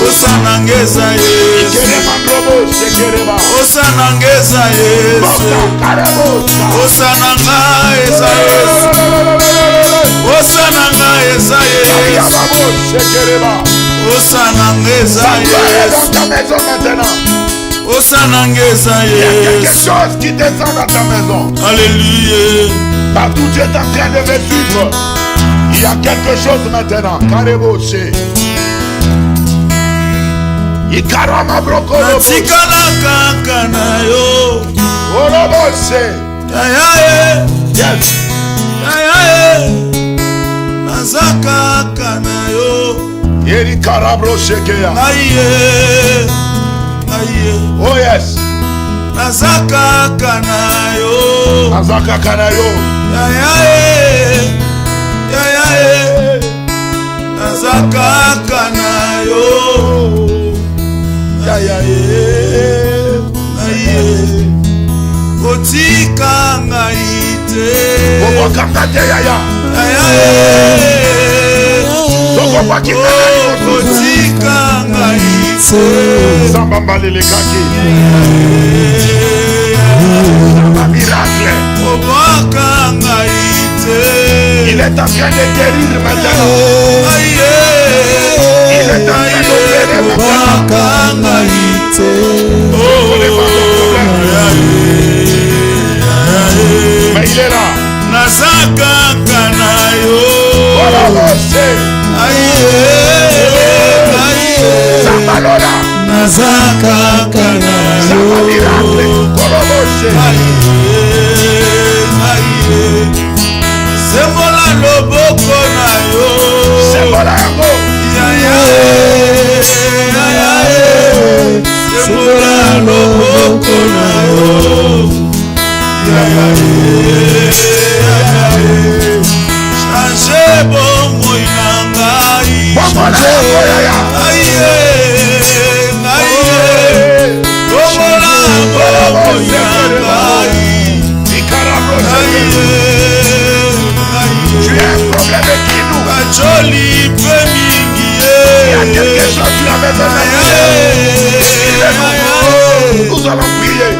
osa na ngai eza Yesu osa na ngai eza Yesu osa na ngai eza Yesu osa na ngai eza Yesu osa na ngai eza Yesu osa na ngai eza Yesu. Qui descend dans ta maison. Alléluia. Partout tu es en train de me suivre. Il y a quelque chose maintenant. Kareboche. Ikarama brokolo. Natikala kaka na yo. Oroboche. Yes. Nazaka kana yo. Yeri karabroche keya. Oh yes. Nazaka kana yo. Nazaka kana yo. Nazaka kana yo. Kotika ngaite. Bobo kakate yaya. Bobo bakita kotika ngaite. Samba lele kaki. Samba miracle. Bobo kangaite. Il est en train de guérir maintenant. Il est en train d'opérer maintenant. Mais il est là. Nazaka kanayo. Sambalora. Nazaka kanayo. Samba miracle. Sembola loboko na yo. Sembola yango. Sembola loboko na yo. Change bomoi na ngai. Bombola yango yaya. Bombola bomoi na ngai. Tu as un problème qui nous. Il y a quelque chose qui la met dans la. Nous allons prier.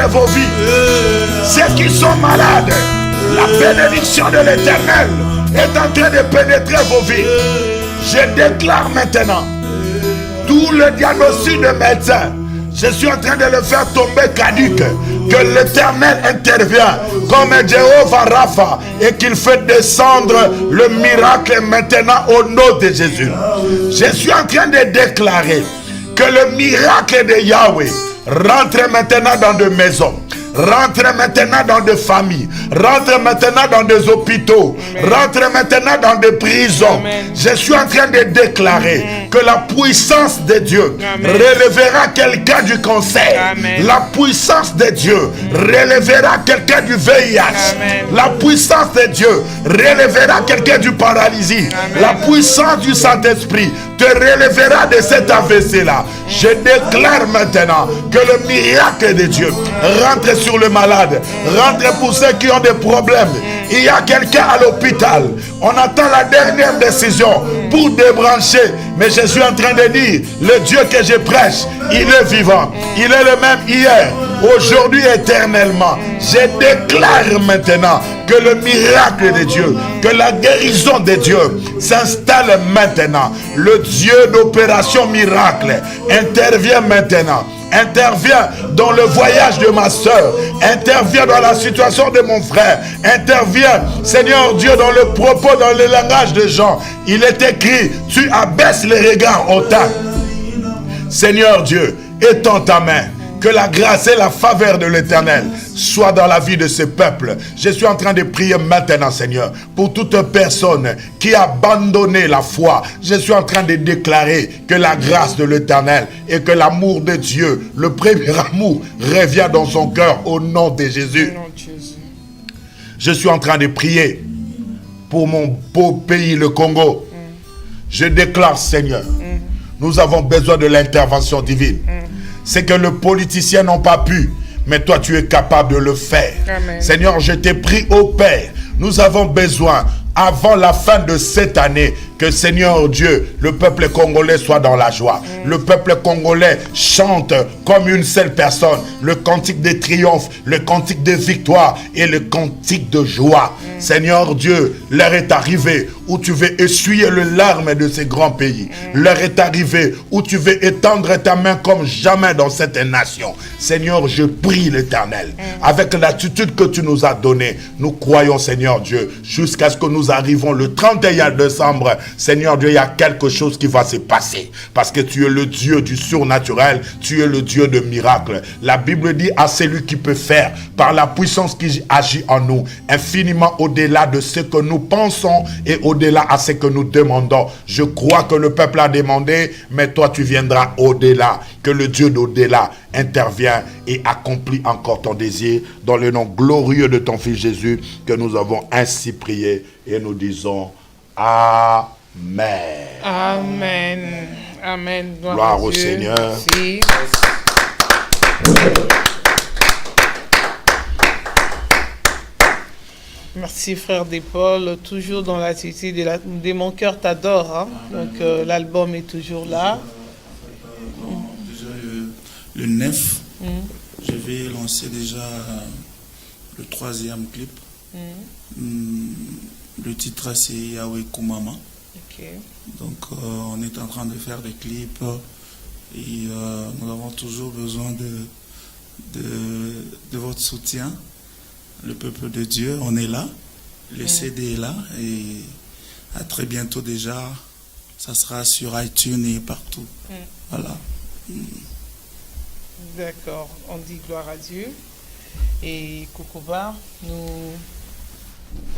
Vos vies. Ceux qui sont malades, la bénédiction de l'Éternel est en train de pénétrer vos vies. Je déclare maintenant tout le diagnostic de médecin. Je suis en train de le faire tomber caduque. Que l'Éternel intervient comme Jéhovah Rapha et qu'il fait descendre le miracle maintenant au nom de Jésus. Je suis en train de déclarer que le miracle de Yahweh rentre maintenant dans des maisons, rentre maintenant dans des familles, rentre maintenant dans des hôpitaux, rentre maintenant dans des prisons. Je suis en train de déclarer que la puissance de Dieu relèvera quelqu'un du cancer. La puissance de Dieu relèvera quelqu'un du VIH. La puissance de Dieu relèvera quelqu'un du paralysie. La puissance du Saint-Esprit te relèvera de cet AVC-là. Je déclare maintenant que le miracle de Dieu rentre sur le malade, rentre pour ceux qui ont des problèmes, Il y a quelqu'un à l'hôpital. On attend la dernière décision pour débrancher. Mais je suis en train de dire, le Dieu que je prêche, il est vivant. Il est le même hier, aujourd'hui, éternellement. Je déclare maintenant que le miracle de Dieu, que la guérison de Dieu s'installe maintenant. Le Dieu d'opération miracle intervient maintenant. Intervient dans le voyage de ma soeur, intervient dans la situation de mon frère, intervient, Seigneur Dieu, dans le propos, dans le langage de Jean. Il est écrit, tu abaisses les regards au tas. Seigneur Dieu, étends ta main. Que la grâce et la faveur de l'Éternel soient dans la vie de ce peuple. Je suis en train de prier maintenant, Seigneur, pour toute personne qui a abandonné la foi. Je suis en train de déclarer que la grâce de l'Éternel et que l'amour de Dieu, le premier amour, revient dans son cœur au nom de Jésus. Je suis en train de prier pour mon beau pays, le Congo. Je déclare, Seigneur, nous avons besoin de l'intervention divine. C'est que les politiciens n'ont pas pu, mais toi tu es capable de le faire. Amen. Seigneur, je t'ai pris au Père. Nous avons besoin, avant la fin de cette année, que Seigneur Dieu, le peuple congolais soit dans la joie. Le peuple congolais chante comme une seule personne le cantique de triomphe, le cantique de victoire et le cantique de joie. Seigneur Dieu, l'heure est arrivée où tu veux essuyer les larmes de ces grands pays. L'heure est arrivée où tu veux étendre ta main comme jamais dans cette nation. Seigneur, je prie l'Éternel. Avec l'attitude que tu nous as donnée, nous croyons, Seigneur Dieu, jusqu'à ce que nous arrivons le 31 décembre. Seigneur Dieu, il y a quelque chose qui va se passer. Parce que tu es le Dieu du surnaturel. Tu es le Dieu de miracles. La Bible dit à celui qui peut faire, par la puissance qui agit en nous, infiniment au-delà de ce que nous pensons et au-delà à ce que nous demandons. Je crois que le peuple a demandé, mais toi tu viendras au-delà. Que le Dieu d'au-delà intervient et accomplit encore ton désir. Dans le nom glorieux de ton Fils Jésus, que nous avons ainsi prié et nous disons Amen. Amen. Amen. Gloire au Seigneur. Merci. Merci frère Paul, toujours dans l'attitude de mon cœur t'adore. Hein? Donc l'album est toujours là. Déjà le 9, je vais lancer déjà le 3e clip. Le titre c'est Yahweh Kumama. Okay. Donc on est en train de faire des clips et nous avons toujours besoin de votre soutien. Le peuple de Dieu, on est là, le CD est là et à très bientôt déjà, ça sera sur iTunes et partout. Voilà. D'accord, on dit gloire à Dieu. Et Kokoba,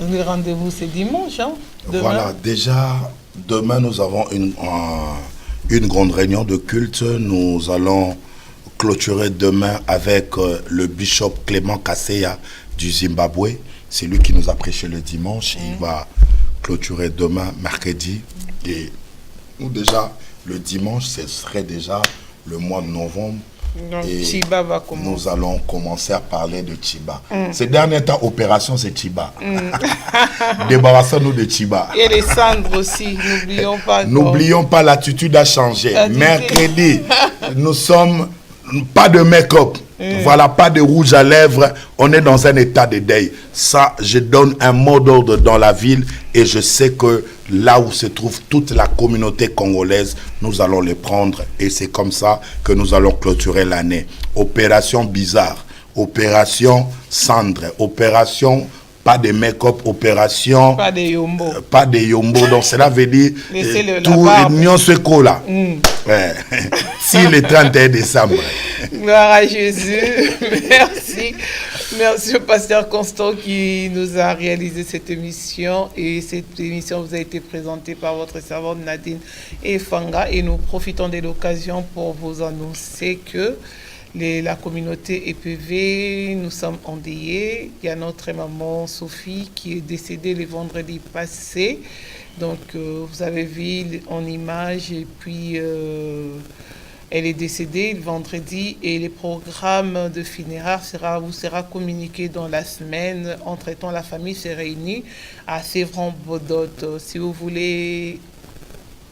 le rendez-vous c'est dimanche, hein? Demain. Voilà, déjà, demain nous avons une grande réunion de culte. Nous allons clôturer demain avec le bishop Clément Kasseya du Zimbabwe. C'est lui qui nous a prêché le dimanche. Il va clôturer demain, mercredi. Et nous déjà, le dimanche, ce serait déjà le mois de novembre. Donc, et Chiba va commencer. nous allons commencer à parler de Chiba. Ces derniers temps, opération, c'est Chiba. Débarrassons-nous de Chiba. Et les cendres aussi, n'oublions pas. N'oublions pas, l'attitude a changé. Mercredi, nous sommes pas de make-up. Voilà, pas de rouge à lèvres. On est dans un état de deuil. Ça, je donne un mot d'ordre dans la ville et je sais que là où se trouve toute la communauté congolaise, nous allons les prendre et c'est comme ça que nous allons clôturer l'année. Opération bizarre, opération cendre, opération pas de make-up, opération pas de yombo. Pas de yombo. Donc cela veut dire tout union se colle. Ouais. Si le 31 décembre. Gloire à Jésus. Merci. Merci au pasteur Constant qui nous a réalisé cette émission. Et cette émission vous a été présentée par votre servante Nadine Efanga. Et nous profitons de l'occasion pour vous annoncer que la communauté EPV, nous sommes endeuillés. Il y a notre maman Sophie qui est décédée le vendredi passé. Donc, vous avez vu en image et puis Elle est décédée le vendredi et les programmes de funérailles vous sera communiqué dans la semaine. Entre-temps, la famille s'est réunie à Sévran-Bodot. Si vous voulez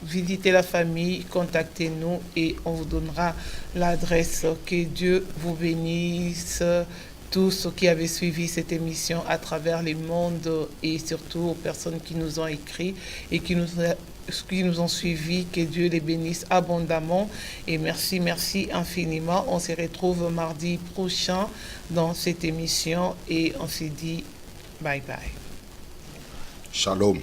visiter la famille, contactez-nous et on vous donnera l'adresse. Que Dieu vous bénisse, tous ceux qui avaient suivi cette émission à travers les mondes et surtout aux personnes qui nous ont écrit et qui nous ont suivis. Que Dieu les bénisse abondamment et merci infiniment. On se retrouve mardi prochain dans cette émission et on se dit bye bye. Shalom.